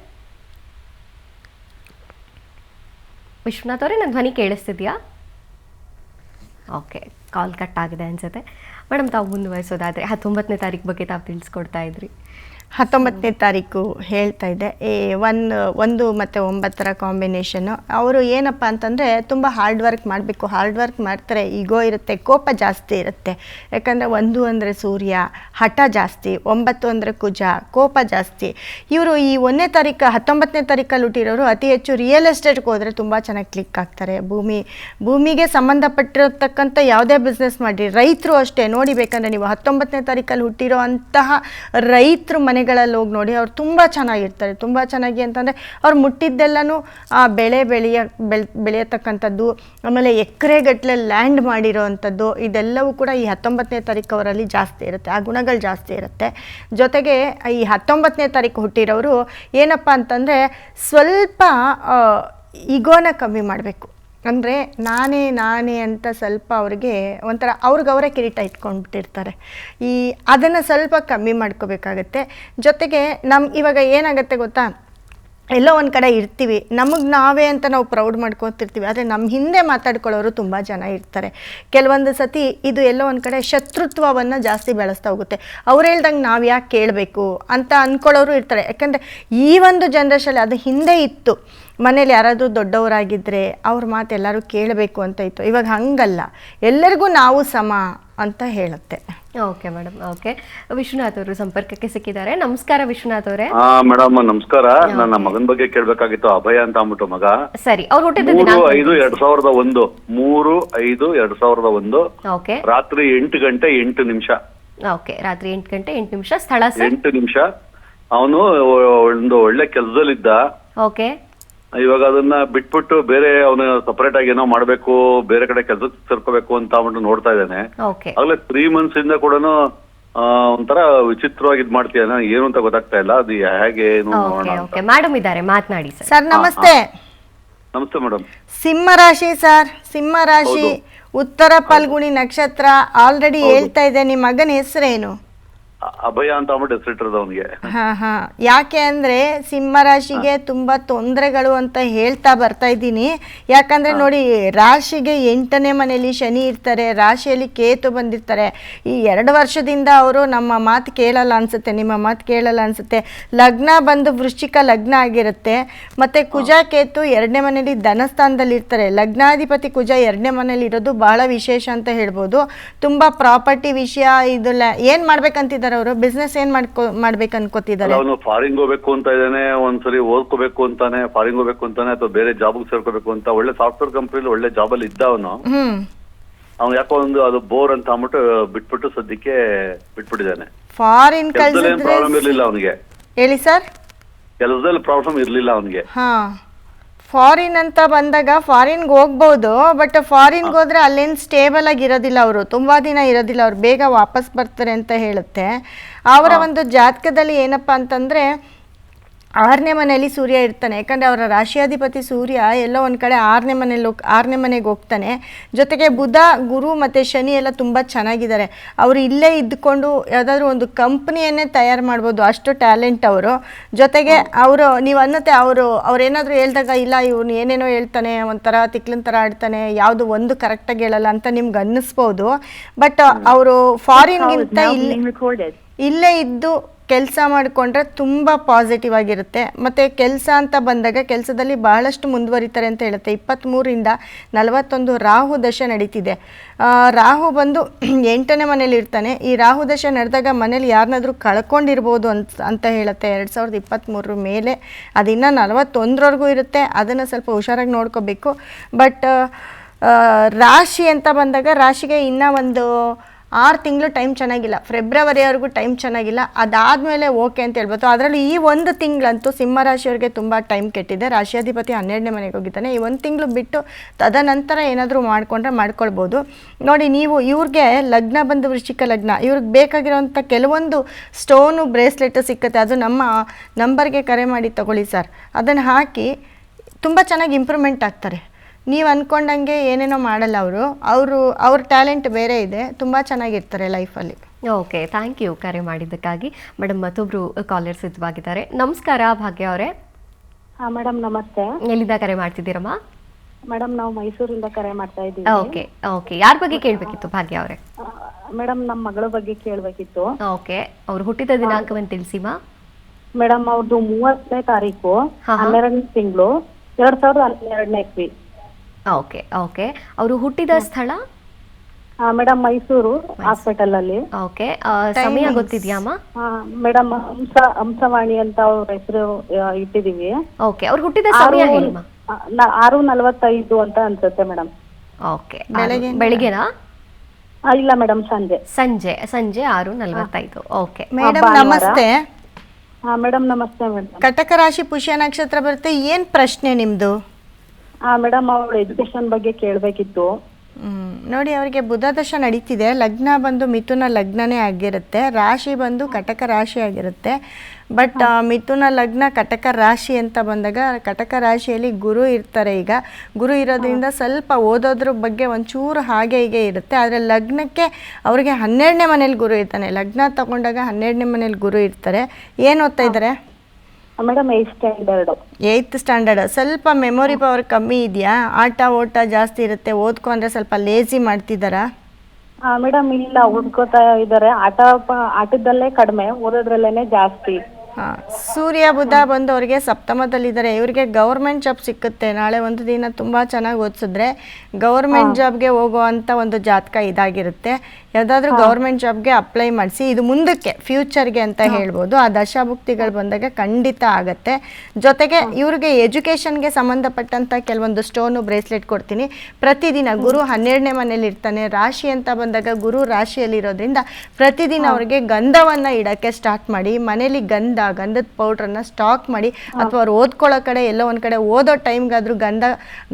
ವಿಶ್ವನಾಥ್ ಅವರೇ, ನನ್ನ ಧ್ವನಿ ಕೇಳಿಸ್ತಿದ್ಯಾ? ಓಕೆ, ಕಾಲ್ ಕಟ್ ಆಗಿದೆ ಅನ್ಸುತ್ತೆ. ಮೇಡಮ್, ತಾವು ಮುಂದುವರಿಸೋದಾದರೆ 19ನೇ ತಾರೀಕು ಬಗ್ಗೆ ತಾವು ತಿಳಿಸ್ಕೊಡ್ತಾ ಇದ್ರಿ. 19ನೇ ತಾರೀಕು ಹೇಳ್ತಾ ಇದ್ದೆ. 1 ಮತ್ತು 9 ಕಾಂಬಿನೇಷನ್ನು. ಅವರು ಏನಪ್ಪ ಅಂತಂದರೆ ತುಂಬ ಹಾರ್ಡ್ ವರ್ಕ್ ಮಾಡಬೇಕು, ಹಾರ್ಡ್ ವರ್ಕ್ ಮಾಡ್ತಾರೆ. ಈಗೋ ಇರುತ್ತೆ, ಕೋಪ ಜಾಸ್ತಿ ಇರುತ್ತೆ. ಯಾಕಂದರೆ 1 ಅಂದರೆ ಸೂರ್ಯ, ಹಠ ಜಾಸ್ತಿ. 9 ಅಂದರೆ ಕುಜ, ಕೋಪ ಜಾಸ್ತಿ. ಇವರು ಈ 1ನೇ ತಾರೀಕು 19ನೇ ತಾರೀಕಲ್ಲಿ ಹುಟ್ಟಿರೋರು ಅತಿ ಹೆಚ್ಚು ರಿಯಲ್ ಎಸ್ಟೇಟ್ಗೆ ಹೋದರೆ ತುಂಬ ಚೆನ್ನಾಗಿ ಕ್ಲಿಕ್ ಆಗ್ತಾರೆ. ಭೂಮಿಗೆ ಸಂಬಂಧಪಟ್ಟಿರತಕ್ಕಂಥ ಯಾವುದೇ ಬಿಸ್ನೆಸ್ ಮಾಡಿ. ರೈತರು ಅಷ್ಟೇ ನೋಡಿ, ಬೇಕಂದರೆ ನೀವು 19ನೇ ತಾರೀಕಲ್ಲಿ ಹುಟ್ಟಿರೋ ಅಂತಹ ರೈತರು ಮನೆಗಳಲ್ಲಿ ಹೋಗಿ ನೋಡಿ, ಅವ್ರು ತುಂಬ ಚೆನ್ನಾಗಿರ್ತಾರೆ. ತುಂಬ ಚೆನ್ನಾಗಿ ಅಂತಂದರೆ ಅವ್ರು ಮುಟ್ಟಿದ್ದೆಲ್ಲನೂ ಬೆಳೆ ಬೆಳೆಯತಕ್ಕಂಥದ್ದು, ಆಮೇಲೆ ಎಕರೆಗಟ್ಟಲೆ ಲ್ಯಾಂಡ್ ಮಾಡಿರೋ ಅಂಥದ್ದು, ಇದೆಲ್ಲವೂ ಕೂಡ ಈ 19ನೇ ತಾರೀಕು ಅವರಲ್ಲಿ ಜಾಸ್ತಿ ಇರುತ್ತೆ. ಆ ಗುಣಗಳು ಜಾಸ್ತಿ ಇರುತ್ತೆ. ಜೊತೆಗೆ ಈ 19ನೇ ತಾರೀಕು ಹುಟ್ಟಿರೋರು ಏನಪ್ಪ ಅಂತಂದರೆ ಸ್ವಲ್ಪ ಈಗೋನ ಕಮ್ಮಿ ಮಾಡಬೇಕು. ಅಂದರೆ ನಾನೇ ಅಂತ ಸ್ವಲ್ಪ ಅವ್ರಿಗೆ ಒಂಥರ ಅವ್ರಿಗವರೇ ಕಿರೀಟ ಇಟ್ಕೊಂಡ್ಬಿಟ್ಟಿರ್ತಾರೆ. ಅದನ್ನು ಸ್ವಲ್ಪ ಕಮ್ಮಿ ಮಾಡ್ಕೋಬೇಕಾಗತ್ತೆ. ಜೊತೆಗೆ ಇವಾಗ ಏನಾಗುತ್ತೆ ಗೊತ್ತಾ, ಎಲ್ಲೋ ಒಂದು ಕಡೆ ಇರ್ತೀವಿ, ನಮಗೆ ನಾವೇ ಅಂತ ನಾವು ಪ್ರೌಡ್ ಮಾಡ್ಕೊತಿರ್ತೀವಿ. ಆದರೆ ನಮ್ಮ ಹಿಂದೆ ಮಾತಾಡ್ಕೊಳ್ಳೋರು ತುಂಬ ಜನ ಇರ್ತಾರೆ. ಕೆಲವೊಂದು ಸತಿ ಇದು ಎಲ್ಲೋ ಒಂದು ಕಡೆ ಶತ್ರುತ್ವವನ್ನು ಜಾಸ್ತಿ ಬೆಳೆಸ್ತಾ ಹೋಗುತ್ತೆ. ಅವ್ರು ಹೇಳ್ದಂಗೆ ನಾವು ಯಾಕೆ ಕೇಳಬೇಕು ಅಂತ ಅಂದ್ಕೊಳ್ಳೋರು ಇರ್ತಾರೆ. ಯಾಕಂದರೆ ಈ ಒಂದು ಜನ್ರೇಷನಲ್ಲಿ ಅದು ಹಿಂದೆ ಇತ್ತು. ಮನೇಲಿ ಯಾರಾದರೂ ದೊಡ್ಡವರಾಗಿದ್ದರೆ ಅವ್ರ ಮಾತು ಎಲ್ಲರೂ ಕೇಳಬೇಕು ಅಂತ ಇತ್ತು. ಇವಾಗ ಹಂಗಲ್ಲ, ಎಲ್ಲರಿಗೂ ನಾವು ಸಮ ಅಂತ ಹೇಳುತ್ತೆ. Okay madam. ಓಕೆ, ವಿಶ್ವನಾಥ್ ಅವರು ಸಂಪರ್ಕಕ್ಕೆ ಸಿಕ್ಕಿದ್ದಾರೆ. ನಮಸ್ಕಾರ ವಿಶ್ವನಾಥ್ ಅವರೇ. ಮೇಡಮ್ ನಮಸ್ಕಾರ. ನನ್ನ ಮಗನ ಬಗ್ಗೆ ಕೇಳಬೇಕಾಗಿತ್ತು. ಅಭಯ ಅಂತ ಅಂದ್ಬಿಟ್ಟು ಮಗ. ಸರಿ, ಅವ್ರು ಹುಟ್ಟಿದ 3/5/2001. 3/5/2001. ಓಕೆ, ರಾತ್ರಿ 8 ಗಂಟೆ 8 ನಿಮಿಷ. ಓಕೆ, ರಾತ್ರಿ 8 ಗಂಟೆ 8 ನಿಮಿಷ. ಸ್ಥಳ ಸರ್? 8 ನಿಮಿಷ. ಅವನು ಒಂದು ಒಳ್ಳೆ ಕೆಲಸದಲ್ಲಿದ್ದ. ಓಕೆ, ಇವಾಗ ಅದನ್ನ ಬಿಟ್ಬಿಟ್ಟು ಬೇರೆ ಅವನು ಸಪರೇಟ್ ಆಗಿ ಏನೋ ಮಾಡ್ಬೇಕು, ಬೇರೆ ಕಡೆ ಕೆಲಸಕ್ಕೆ ಸೇರ್ಕೋಬೇಕು ಅಂತ ಅಂದ್ಬಿಟ್ಟು ನೋಡ್ತಾ ಇದ್ದಾನೆ. ಆಗ್ಲೇ 3 months ಇಂದ ಕೂಡ ಒಂಥರ ವಿಚಿತ್ರವಾಗಿ ಇದ್ ಮಾಡ್ತೀಯ, ಏನು ಅಂತ ಗೊತ್ತಾಗ್ತಾ ಇಲ್ಲ. ಅದು ಹೇಗೆ ಏನು ಮೇಡಮ್ ಇದ್ದಾರೆ, ಮಾತನಾಡಿ ಸರ್. ಸರ್ ನಮಸ್ತೆ. ನಮಸ್ತೆ ಮೇಡಮ್. ಸಿಂಹ ರಾಶಿ ಸರ್, ಸಿಂಹ ರಾಶಿ, ಉತ್ತರ ಫಲ್ಗುಣಿ ನಕ್ಷತ್ರ. ಆಲ್ರೆಡಿ ಹೇಳ್ತಾ ಇದೆ. ನಿಮ್ಮ ಮಗನ ಹೆಸರೇನು? ಅಭಯ ಅಂತ ಅಂದ್ಬಿಟ್ಟು ಹೆಸರಿಟ್ಟಿರೋದು ಅವನಿಗೆ. ಯಾಕೆ ಅಂದರೆ ಸಿಂಹರಾಶಿಗೆ ತುಂಬ ತೊಂದರೆಗಳು ಅಂತ ಹೇಳ್ತಾ ಬರ್ತಾ ಇದ್ದೀನಿ. ಯಾಕಂದರೆ ನೋಡಿ, ರಾಶಿಗೆ 8ನೇ ಮನೆಯಲ್ಲಿ ಶನಿ ಇರ್ತಾರೆ, ರಾಶಿಯಲ್ಲಿ ಕೇತು ಬಂದಿರ್ತಾರೆ. ಈ 2 ವರ್ಷದಿಂದ ಅವರು ನಮ್ಮ ಮಾತು ಕೇಳಲ್ಲ ಅನಿಸುತ್ತೆ, ನಿಮ್ಮ ಮಾತು ಕೇಳಲ್ಲ ಅನಿಸುತ್ತೆ. ಲಗ್ನ ಬಂದು ವೃಶ್ಚಿಕ ಲಗ್ನ ಆಗಿರುತ್ತೆ. ಮತ್ತು ಕುಜ ಕೇತು 2ನೇ ಮನೆಯಲ್ಲಿ ಧನಸ್ಥಾನದಲ್ಲಿ ಇರ್ತಾರೆ. ಲಗ್ನಾಧಿಪತಿ ಕುಜ 2ನೇ ಮನೇಲಿ ಇರೋದು ಬಹಳ ವಿಶೇಷ ಅಂತ ಹೇಳ್ಬೋದು. ತುಂಬ ಪ್ರಾಪರ್ಟಿ ವಿಷಯ ಇದೆಲ್ಲ ಏನು ಮಾಡ್ಬೇಕಂತಿದ್ದಾರೆ ಅನ್ಕೋತಿದ್ದಾರೆ ಅವರು? ಬಿಸ್ನೆಸ್ ಏನ್ ಮಾಡ್ಬೇಕು ಅನ್ಕೋತಿದ್ದಾರೆ? ಅವನು ಫಾರಿನ್ ಹೋಗ್ಬೇಕು ಅಂತ ಇದ್ದಾನೆ, ಒಂದ್ಸರಿ ಓದ್ಕೋಬೇಕು ಅಂತಾನೆ, ಫಾರಿನ್ ಹೋಗ್ಬೇಕು ಅಂತಾನೆ, ಅಥವಾ ಬೇರೆ ಜಾಬ್ ಸೇರ್ಕೋಬೇಕು ಅಂತ. ಒಳ್ಳೆ ಸಾಫ್ಟ್ವೇರ್ ಕಂಪ್ನಿಲಿ ಒಳ್ಳೆ ಜಾಬ್ ಅಲ್ಲಿ ಇದ್ದ ಅವನು. ಅವ್ನು ಯಾಕೋ ಒಂದು ಅದು ಬೋರ್ ಅಂತ ಅಂದ್ಬಿಟ್ಟು ಬಿಟ್ಬಿಟ್ಟು ಸದ್ಯಕ್ಕೆ ಬಿಟ್ಬಿಟ್ಟಿದ್ದಾನೆ. ಫಾರಿನ್ ಪ್ರಾಬ್ಲಮ್ ಇರ್ಲಿಲ್ಲ ಅವನಿಗೆ. ಹೇಳಿ ಸರ್. ಕೆಲಸದಲ್ಲಿ ಪ್ರಾಬ್ಲಮ್ ಇರ್ಲಿಲ್ಲ ಅವನಿಗೆ. ಹಾ, ಫಾರಿನ್ ಅಂತ ಬಂದಾಗ ಫಾರಿನ್ಗೆ ಹೋಗ್ಬೋದು, ಬಟ್ ಫಾರಿನ್ಗೆ ಹೋದ್ರೆ ಅಲ್ಲೇನು ಸ್ಟೇಬಲ್ ಆಗಿ ಇರೋದಿಲ್ಲ, ಅವರು ತುಂಬ ದಿನ ಇರೋದಿಲ್ಲ, ಅವ್ರು ಬೇಗ ವಾಪಸ್ ಬರ್ತಾರೆ ಅಂತ ಹೇಳುತ್ತೆ. ಅವರ ಒಂದು ಜಾತಕದಲ್ಲಿ ಏನಪ್ಪ ಅಂತಂದರೆ 6ನೇ ಮನೆಯಲ್ಲಿ ಸೂರ್ಯ ಇರ್ತಾನೆ. ಯಾಕಂದರೆ ಅವರ ರಾಶಿಯಾಧಿಪತಿ ಸೂರ್ಯ ಎಲ್ಲೋ ಒಂದು ಕಡೆ 6ನೇ ಮನೆಗೆ ಹೋಗ್ತಾನೆ. ಜೊತೆಗೆ ಬುಧ, ಗುರು ಮತ್ತು ಶನಿ ಎಲ್ಲ ತುಂಬ ಚೆನ್ನಾಗಿದ್ದಾರೆ. ಅವರು ಇಲ್ಲೇ ಇದ್ದುಕೊಂಡು ಯಾವುದಾದ್ರೂ ಒಂದು ಕಂಪ್ನಿಯನ್ನೇ ತಯಾರು ಮಾಡ್ಬೋದು, ಅಷ್ಟು ಟ್ಯಾಲೆಂಟ್ ಅವರು. ಜೊತೆಗೆ ಅವರು ನೀವು ಅನ್ನತ್ತೆ ಅವ್ರೇನಾದರೂ ಹೇಳ್ದಾಗ ಇಲ್ಲ ಇವ್ನು ಏನೇನೋ ಹೇಳ್ತಾನೆ, ಒಂಥರ ತಿಕ್ಲಿನ ಥರ ಆಡ್ತಾನೆ, ಯಾವುದು ಒಂದು ಕರೆಕ್ಟಾಗಿ ಹೇಳಲ್ಲ ಅಂತ ನಿಮ್ಗೆ ಅನ್ನಿಸ್ಬೋದು. ಬಟ್ ಅವರು ಫಾರಿನ್ಗಿಂತ ಇಲ್ಲೇ ಇದ್ದು ಕೆಲಸ ಮಾಡಿಕೊಂಡ್ರೆ ತುಂಬ ಪಾಸಿಟಿವ್ ಆಗಿರುತ್ತೆ. ಮತ್ತು ಕೆಲಸ ಅಂತ ಬಂದಾಗ ಕೆಲಸದಲ್ಲಿ ಬಹಳಷ್ಟು ಮುಂದುವರಿತಾರೆ ಅಂತ ಹೇಳುತ್ತೆ. 23ರಿಂದ 41 ರಾಹು ದಶೆ ನಡೀತಿದೆ. ರಾಹು ಬಂದು 8ನೇ ಮನೇಲಿ ಇರ್ತಾನೆ. ಈ ರಾಹು ದಶೆ ನಡೆದಾಗ ಮನೇಲಿ ಯಾರನ್ನಾದ್ರೂ ಕಳ್ಕೊಂಡಿರ್ಬೋದು ಅಂತ ಹೇಳುತ್ತೆ. 2023 ಮೇಲೆ ಅದಿನ್ನು 41ರವರೆಗೂ ಇರುತ್ತೆ. ಅದನ್ನು ಸ್ವಲ್ಪ ಹುಷಾರಾಗಿ ನೋಡ್ಕೋಬೇಕು. ಬಟ್ ರಾಶಿ ಅಂತ ಬಂದಾಗ ರಾಶಿಗೆ ಇನ್ನೂ ಒಂದು 6 ತಿಂಗಳು ಟೈಮ್ ಚೆನ್ನಾಗಿಲ್ಲ, ಫೆಬ್ರವರಿವರೆಗೂ ಟೈಮ್ ಚೆನ್ನಾಗಿಲ್ಲ. ಅದಾದಮೇಲೆ ಓಕೆ ಅಂತ ಹೇಳ್ಬೋದು. ಅದರಲ್ಲಿ ಈ ಒಂದು ತಿಂಗಳಂತೂ ಸಿಂಹರಾಶಿಯವರಿಗೆ ತುಂಬ ಟೈಮ್ ಕೆಟ್ಟಿದೆ. ರಾಶಿಯಾಧಿಪತಿ 12ನೇ ಮನೆಗೆ ಹೋಗಿದ್ದಾನೆ. ಈ ಒಂದು ತಿಂಗಳು ಬಿಟ್ಟು ತದನಂತರ ಏನಾದರೂ ಮಾಡ್ಕೊಳ್ಬೋದು. ನೋಡಿ, ನೀವು ಇವ್ರಿಗೆ ಲಗ್ನ ಬಂದು ವೃಶ್ಚಿಕ ಲಗ್ನ, ಇವ್ರಿಗೆ ಬೇಕಾಗಿರೋಂಥ ಕೆಲವೊಂದು ಸ್ಟೋನು ಬ್ರೇಸ್ಲೆಟ್ ಸಿಕ್ಕತ್ತೆ. ಅದು ನಮ್ಮ ನಂಬರ್ಗೆ ಕರೆ ಮಾಡಿ ತಗೊಳ್ಳಿ ಸರ್. ಅದನ್ನು ಹಾಕಿ ತುಂಬ ಚೆನ್ನಾಗಿ ಇಂಪ್ರೂವ್ಮೆಂಟ್ ಆಗ್ತಾರೆ. ನೀವು ಅಂದ್ಕೊಂಡಂಗೆ ಏನೇನೋ ಮಾಡಲ್ಲ ಅವ್ರ ಟ್ಯಾಲೆಂಟ್ ಬೇರೆ ಇದೆ, ತುಂಬ ಚೆನ್ನಾಗಿರ್ತಾರೆ ಲೈಫಲ್ಲಿ. ಓಕೆ, ಥ್ಯಾಂಕ್ ಯು ಕರೆ ಮಾಡಿದ್ದಕ್ಕಾಗಿ. ಮೇಡಮ್, ಮತ್ತೊಬ್ರು ಕಾಲರ್ ಸಿದ್ಧವಾಗಿದ್ದಾರೆ. ನಮಸ್ಕಾರ ಭಾಗ್ಯ ಅವರೇ. ಹಾಂ ಮೇಡಮ್, ನಮಸ್ತೆ. ಎಲ್ಲಿಂದ ಕರೆ ಮಾಡ್ತಿದ್ದೀರಮ್ಮ? ಮೇಡಮ್, ನಾವು ಮೈಸೂರಿಂದ ಕರೆ ಮಾಡ್ತಾ ಇದ್ದೀವಿ. ಓಕೆ, ಯಾರ ಬಗ್ಗೆ ಕೇಳಬೇಕಿತ್ತು ಭಾಗ್ಯ ಅವರೇ? ಮೇಡಮ್, ನಮ್ಮ ಮಗಳ ಬಗ್ಗೆ ಕೇಳಬೇಕಿತ್ತು. ಓಕೆ, ಅವ್ರು ಹುಟ್ಟಿದ ದಿನಾಂಕವನ್ನು ತಿಳಿಸಿಮಾ? ಮೇಡಮ್, ಅವ್ರದ್ದು 30ನೇ ತಾರೀಕು 12ನೇ ತಿಂಗಳು 2012ನೇ ಇಸ್ವಿ. ಓಕೆ, ಅವರು ಹುಟ್ಟಿದ ಸ್ಥಳ? ಮೇಡಮ್, ಮೈಸೂರು ಹಾಸ್ಪಿಟಲ್ ಅಲ್ಲಿ. ಓಕೆ, ಸಮಯ ಗೊತ್ತಿದ್ಯಾಮ್ಮ? ಮೇಡಮ್, ಹಂಸವಾಣಿ ಅಂತ ಅವ್ರ ಹೆಸರು ಇಟ್ಟಿದೀವಿ. ಓಕೆ, ಅವ್ರು ಹುಟ್ಟಿದ ಸಮಯ ಹೇಳಿಮ್ಮ. 6:45 ಅಂತ ಅನ್ಸುತ್ತೆ ಮೇಡಮ್. ಓಕೆ, ಬೆಳಿಗ್ಗೆನಾ? ಇಲ್ಲ ಮೇಡಮ್, ಸಂಜೆ 6:45. ಓಕೆ ಮೇಡಮ್, ನಮಸ್ತೆ. ಮೇಡಮ್, ನಮಸ್ತೆ ಮೇಡಮ್. ಕಟಕ ರಾಶಿ ಪುಷ್ಯ ನಕ್ಷತ್ರ ಬರುತ್ತೆ. ಏನು ಪ್ರಶ್ನೆ ನಿಮ್ಮದು? ಮೇಡಮ್, ಅವ್ರ ಎಜುಕೇಶನ್ ಬಗ್ಗೆ ಕೇಳಬೇಕಿತ್ತು. ನೋಡಿ, ಅವರಿಗೆ ಬುಧ ದಶ ನಡೀತಿದೆ. ಲಗ್ನ ಬಂದು ಮಿಥುನ ಲಗ್ನನೇ ಆಗಿರುತ್ತೆ. ರಾಶಿ ಬಂದು ಕಟಕ ರಾಶಿ ಆಗಿರುತ್ತೆ. ಬಟ್ ಮಿಥುನ ಲಗ್ನ ಕಟಕ ರಾಶಿ ಅಂತ ಬಂದಾಗ ಕಟಕ ರಾಶಿಯಲ್ಲಿ ಗುರು ಇರ್ತಾರೆ. ಈಗ ಗುರು ಇರೋದ್ರಿಂದ ಸ್ವಲ್ಪ ಓದೋದ್ರ ಬಗ್ಗೆ ಒಂಚೂರು ಹಾಗೆ ಹೀಗೆ ಇರುತ್ತೆ. ಆದರೆ ಲಗ್ನಕ್ಕೆ ಅವರಿಗೆ 12ನೇ ಮನೇಲಿ ಗುರು ಇರ್ತಾನೆ. ಲಗ್ನ ತಗೊಂಡಾಗ 12ನೇ ಮನೇಲಿ ಗುರು ಇರ್ತಾರೆ. ಏನು ಓದ್ತಾ ಇದ್ದಾರೆ ಮೇಡಮ್? 8th standard. ಸ್ವಲ್ಪ ಮೆಮೊರಿ ಪವರ್ ಕಮ್ಮಿ ಇದೆಯಾ? ಆಟ ಓಟ ಜಾಸ್ತಿ ಇರುತ್ತೆ, ಓದ್ಕೊಂಡ್ರೆ ಸ್ವಲ್ಪ ಲೇಜಿ ಮಾಡ್ತಿದ್ದಾರಾ? ಮೇಡಮ್, ಇಲ್ಲ, ಓದ್ಕೋತಾ ಇದ್ದಾರೆ. ಆಟದಲ್ಲೇ ಕಡಿಮೆ, ಓದೋದ್ರಲ್ಲೇನೆ ಜಾಸ್ತಿ. ಸೂರ್ಯ ಬುಧ ಬಂದು ಅವರಿಗೆ ಸಪ್ತಮದಲ್ಲಿದ್ದಾರೆ. ಇವರಿಗೆ ಗೌರ್ಮೆಂಟ್ ಜಾಬ್ ಸಿಕ್ಕುತ್ತೆ. ನಾಳೆ ಒಂದು ದಿನ ತುಂಬ ಚೆನ್ನಾಗಿ ಓದಿಸಿದ್ರೆ ಗೌರ್ಮೆಂಟ್ ಜಾಬ್ಗೆ ಹೋಗುವಂಥ ಒಂದು ಜಾತಕ ಇದಾಗಿರುತ್ತೆ. ಯಾವುದಾದ್ರೂ ಗೌರ್ಮೆಂಟ್ ಜಾಬ್ಗೆ ಅಪ್ಲೈ ಮಾಡಿಸಿ. ಇದು ಮುಂದಕ್ಕೆ ಫ್ಯೂಚರ್ಗೆ ಅಂತ ಹೇಳ್ಬೋದು. ಆ ದಶಾಭುಕ್ತಿಗಳು ಬಂದಾಗ ಖಂಡಿತ ಆಗತ್ತೆ. ಜೊತೆಗೆ ಇವ್ರಿಗೆ ಎಜುಕೇಷನ್ಗೆ ಸಂಬಂಧಪಟ್ಟಂಥ ಕೆಲವೊಂದು ಸ್ಟೋನು ಬ್ರೇಸ್ಲೆಟ್ ಕೊಡ್ತೀನಿ. ಪ್ರತಿದಿನ ಗುರು 12ನೇ ಮನೇಲಿ ಇರ್ತಾನೆ. ರಾಶಿ ಅಂತ ಬಂದಾಗ ಗುರು ರಾಶಿಯಲ್ಲಿರೋದ್ರಿಂದ ಪ್ರತಿದಿನ ಅವ್ರಿಗೆ ಗಂಧವನ್ನು ಇಡೋಕ್ಕೆ ಸ್ಟಾರ್ಟ್ ಮಾಡಿ. ಮನೇಲಿ ಗಂಧದ ಪೌಡ್ರನ್ನು ಸ್ಟಾಕ್ ಮಾಡಿ, ಅಥವಾ ಅವ್ರು ಓದ್ಕೊಳ್ಳೋ ಕಡೆ ಎಲ್ಲೋ ಒಂದು ಕಡೆ ಓದೋ ಟೈಮ್ಗಾದ್ರೂ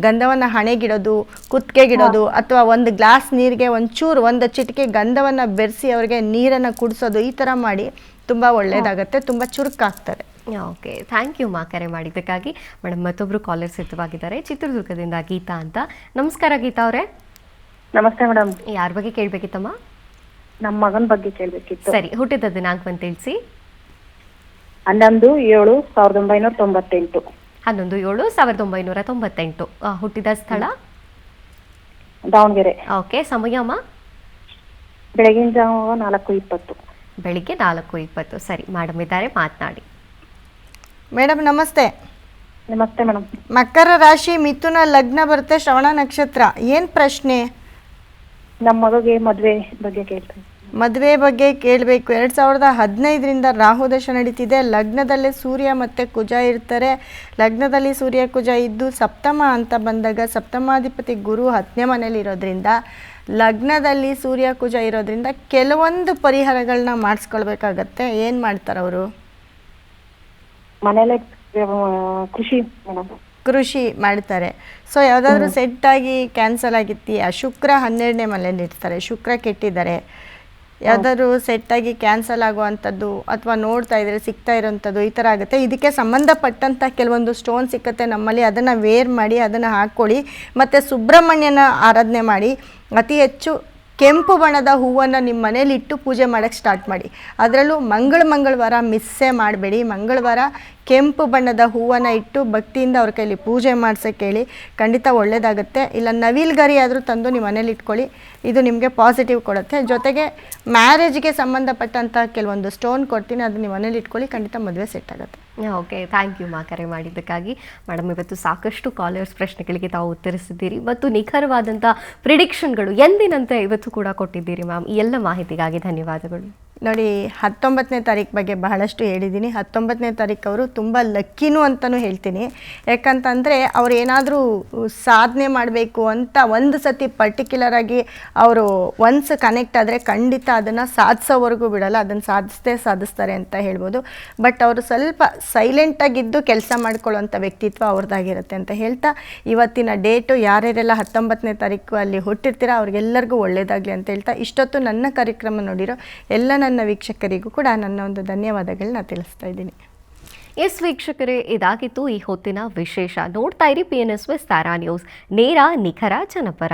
ಗಂಧವನ್ನು ಹಣೆಗಿಡೋದು, ಕುತ್ತಿಗೆಗಿಡೋದು, ಅಥವಾ ಒಂದು ಗ್ಲಾಸ್ ನೀರಿಗೆ ಒಂದು ಚಿಟಿಕೆ ಗಂಧವನ್ನು ಬೆರೆಸಿ ಅವ್ರಿಗೆ ನೀರನ್ನು ಕುಡಿಸೋದು, ಈ ಥರ ಮಾಡಿ ತುಂಬ ಒಳ್ಳೆಯದಾಗತ್ತೆ, ತುಂಬ ಚುರುಕಾಗ್ತಾರೆ. ಓಕೆ, ಥ್ಯಾಂಕ್ ಯು ಕರೆ ಮಾಡಿದ್ದಕ್ಕಾಗಿ. ಮೇಡಮ್, ಮತ್ತೊಬ್ರು ಕಾಲರ್ ಸಿದ್ಧವಾಗಿದ್ದಾರೆ. ಚಿತ್ರದುರ್ಗದಿಂದ ಗೀತಾ ಅಂತ. ನಮಸ್ಕಾರ ಗೀತಾ ಅವರೇ. ನಮಸ್ತೆ ಮೇಡಮ್. ಯಾರ ಬಗ್ಗೆ ಕೇಳಬೇಕಿತ್ತಮ್ಮ? ನಮ್ಮ ಮಗನ ಬಗ್ಗೆ ಕೇಳಬೇಕಿತ್ತು. ಸರಿ, ಹುಟ್ಟಿದ ದಿನಾಂಕವನ್ನು ತಿಳಿಸಿ. 11/7/1998. 11/7/1998. ಹುಟ್ಟಿದ ಸ್ಥಳ? ದಾವಣಗೆರೆ. ಓಕೆ, ಸಮಯಮ್ಮ? ಬೆಳಗಿನ ಜಾವ 4:20. ಬೆಳಿಗ್ಗೆ 4:20. ಸರಿ, ಮೇಡಮ್ ಇದ್ದಾರೆ, ಮಾತನಾಡಿ. ಮೇಡಮ್, ನಮಸ್ತೆ. ನಮಸ್ತೆ ಮೇಡಮ್. ಮಕರ ರಾಶಿ, ಮಿಥುನ ಲಗ್ನ ಬರುತ್ತೆ, ಶ್ರವಣ ನಕ್ಷತ್ರ. ಏನು ಪ್ರಶ್ನೆ? ನಮ್ಮ ಮಗಗೆ ಮದುವೆ ಬಗ್ಗೆ ಕೇಳ್ತೀನಿ. ಮದುವೆ ಬಗ್ಗೆ ಕೇಳಬೇಕು. 2015ರಿಂದ ರಾಹು ದಶ ನಡೀತಿದೆ. ಲಗ್ನದಲ್ಲೇ ಸೂರ್ಯ ಮತ್ತು ಕುಜ ಇರ್ತಾರೆ. ಲಗ್ನದಲ್ಲಿ ಸೂರ್ಯ ಕುಜ ಇದ್ದು ಸಪ್ತಮ ಅಂತ ಬಂದಾಗ ಸಪ್ತಮಾಧಿಪತಿ ಗುರು 10ನೇ ಮನೇಲಿ ಇರೋದ್ರಿಂದ, ಲಗ್ನದಲ್ಲಿ ಸೂರ್ಯ ಕುಜ ಇರೋದ್ರಿಂದ ಕೆಲವೊಂದು ಪರಿಹಾರಗಳನ್ನ ಮಾಡಿಸ್ಕೊಳ್ಬೇಕಾಗತ್ತೆ. ಏನು ಮಾಡ್ತಾರೆ ಅವರು? ಮನೇಲೆ ಕೃಷಿ ಮೇಡಮ್. ಕೃಷಿ ಮಾಡ್ತಾರೆ. ಸೊ ಯಾವುದಾದ್ರೂ ಸೆಟ್ಟಾಗಿ ಕ್ಯಾನ್ಸಲ್ ಆಗಿತ್ತೀಯಾ? ಶುಕ್ರ 12ನೇ ಮನೇಲಿ ಇರ್ತಾರೆ, ಶುಕ್ರ ಕೆಟ್ಟಿದ್ದಾರೆ. ಯಾವುದಾದ್ರೂ ಸೆಟ್ಟಾಗಿ ಕ್ಯಾನ್ಸಲ್ ಆಗುವಂಥದ್ದು ಅಥವಾ ನೋಡ್ತಾ ಇದ್ರೆ ಸಿಗ್ತಾ ಇರೋವಂಥದ್ದು ಈ ಥರ ಆಗುತ್ತೆ. ಇದಕ್ಕೆ ಸಂಬಂಧಪಟ್ಟಂಥ ಕೆಲವೊಂದು ಸ್ಟೋನ್ ಸಿಕ್ಕತ್ತೆ ನಮ್ಮಲ್ಲಿ, ಅದನ್ನು ವೇರ್ ಮಾಡಿ ಅದನ್ನು ಹಾಕ್ಕೊಳ್ಳಿ. ಮತ್ತು ಸುಬ್ರಹ್ಮಣ್ಯನ ಆರಾಧನೆ ಮಾಡಿ. ಅತಿ ಹೆಚ್ಚು ಕೆಂಪು ಬಣ್ಣದ ಹೂವನ್ನು ನಿಮ್ಮ ಮನೇಲಿ ಇಟ್ಟು ಪೂಜೆ ಮಾಡೋಕ್ಕೆ ಸ್ಟಾರ್ಟ್ ಮಾಡಿ. ಅದರಲ್ಲೂ ಮಂಗಳವಾರ ಮಿಸ್ಸೇ ಮಾಡಬೇಡಿ. ಮಂಗಳವಾರ ಕೆಂಪು ಬಣ್ಣದ ಹೂವನ್ನು ಇಟ್ಟು ಭಕ್ತಿಯಿಂದ ಅವ್ರ ಕೈಲಿ ಪೂಜೆ ಮಾಡ್ಸೋಕ್ಕೆ ಹೇಳಿ, ಖಂಡಿತ ಒಳ್ಳೆಯದಾಗುತ್ತೆ. ಇಲ್ಲ ನವಿಲ್ಗರಿ ಆದರೂ ತಂದು ನಿಮ್ಮ ಮನೇಲಿ ಇಟ್ಕೊಳ್ಳಿ, ಇದು ನಿಮಗೆ ಪಾಸಿಟಿವ್ ಕೊಡುತ್ತೆ. ಜೊತೆಗೆ ಮ್ಯಾರೇಜ್ಗೆ ಸಂಬಂಧಪಟ್ಟಂಥ ಕೆಲವೊಂದು ಸ್ಟೋನ್ ಕೊಡ್ತೀನಿ, ಅದು ನಿಮ್ಮ ಮನೇಲಿ ಇಟ್ಕೊಳ್ಳಿ, ಖಂಡಿತ ಮದುವೆ ಸೆಟ್ ಆಗುತ್ತೆ. ಓಕೆ, ಥ್ಯಾಂಕ್ ಯು ಮಾ ಕರೆ ಮಾಡಿದ್ದಕ್ಕಾಗಿ. ಮೇಡಮ್, ಇವತ್ತು ಸಾಕಷ್ಟು ಕಾಲರ್ಸ್ ಪ್ರಶ್ನೆಗಳಿಗೆ ತಾವು ಉತ್ತರಿಸಿದ್ದೀರಿ ಮತ್ತು ನಿಖರವಾದಂಥ ಪ್ರಿಡಿಕ್ಷನ್ಗಳು ಎಂದಿನಂತೆ ಇವತ್ತು ಕೂಡ ಕೊಟ್ಟಿದ್ದೀರಿ ಮ್ಯಾಮ್. ಈ ಎಲ್ಲ ಮಾಹಿತಿಗಾಗಿ ಧನ್ಯವಾದಗಳು. ನೋಡಿ, 19ನೇ ತಾರೀಕು ಬಗ್ಗೆ ಬಹಳಷ್ಟು ಹೇಳಿದ್ದೀನಿ. 19ನೇ ತಾರೀಕು ಅವರು ತುಂಬ ಲಕ್ಕಿನೂ ಅಂತಲೂ ಹೇಳ್ತೀನಿ. ಯಾಕಂತಂದರೆ ಅವ್ರು ಏನಾದರೂ ಸಾಧನೆ ಮಾಡಬೇಕು ಅಂತ ಒಂದು ಸತಿ ಪರ್ಟಿಕ್ಯುಲರಾಗಿ ಅವರು ಒನ್ಸ್ ಕನೆಕ್ಟ್ ಆದರೆ ಖಂಡಿತ ಅದನ್ನು ಸಾಧಿಸೋವರೆಗೂ ಬಿಡಲ್ಲ, ಅದನ್ನು ಸಾಧಿಸ್ತಾರೆ ಅಂತ ಹೇಳ್ಬೋದು. ಬಟ್ ಅವರು ಸ್ವಲ್ಪ ಸೈಲೆಂಟಾಗಿದ್ದು ಕೆಲಸ ಮಾಡ್ಕೊಳ್ಳೋವಂಥ ವ್ಯಕ್ತಿತ್ವ ಅವ್ರದ್ದಾಗಿರುತ್ತೆ ಅಂತ ಹೇಳ್ತಾ, ಇವತ್ತಿನ ಡೇಟು ಯಾರ್ಯಾರೆಲ್ಲ 19ನೇ ತಾರೀಕು ಅಲ್ಲಿ ಹುಟ್ಟಿರ್ತೀರ ಅವ್ರಿಗೆಲ್ಲರಿಗೂ ಒಳ್ಳೆಯದಾಗಲಿ ಅಂತ ಹೇಳ್ತಾ, ಇಷ್ಟೊತ್ತು ನನ್ನ ಕಾರ್ಯಕ್ರಮ ನೋಡಿರೋ ಎಲ್ಲ ನನ್ನ ವೀಕ್ಷಕರಿಗೂ ಕೂಡ ನನ್ನ ಒಂದು ಧನ್ಯವಾದಗಳನ್ನ ತಿಳಿಸ್ತಾ ಇದ್ದೀನಿ. ಎಸ್ ವೀಕ್ಷಕರೇ, ಇದಾಗಿತ್ತು ಈ ಹೊತ್ತಿನ ವಿಶೇಷ. ನೋಡ್ತಾ ಇರಿ PNS ವಿಸ್ತಾರ ನ್ಯೂಸ್, ನೇರ ನಿಖರ ಜನಪರ.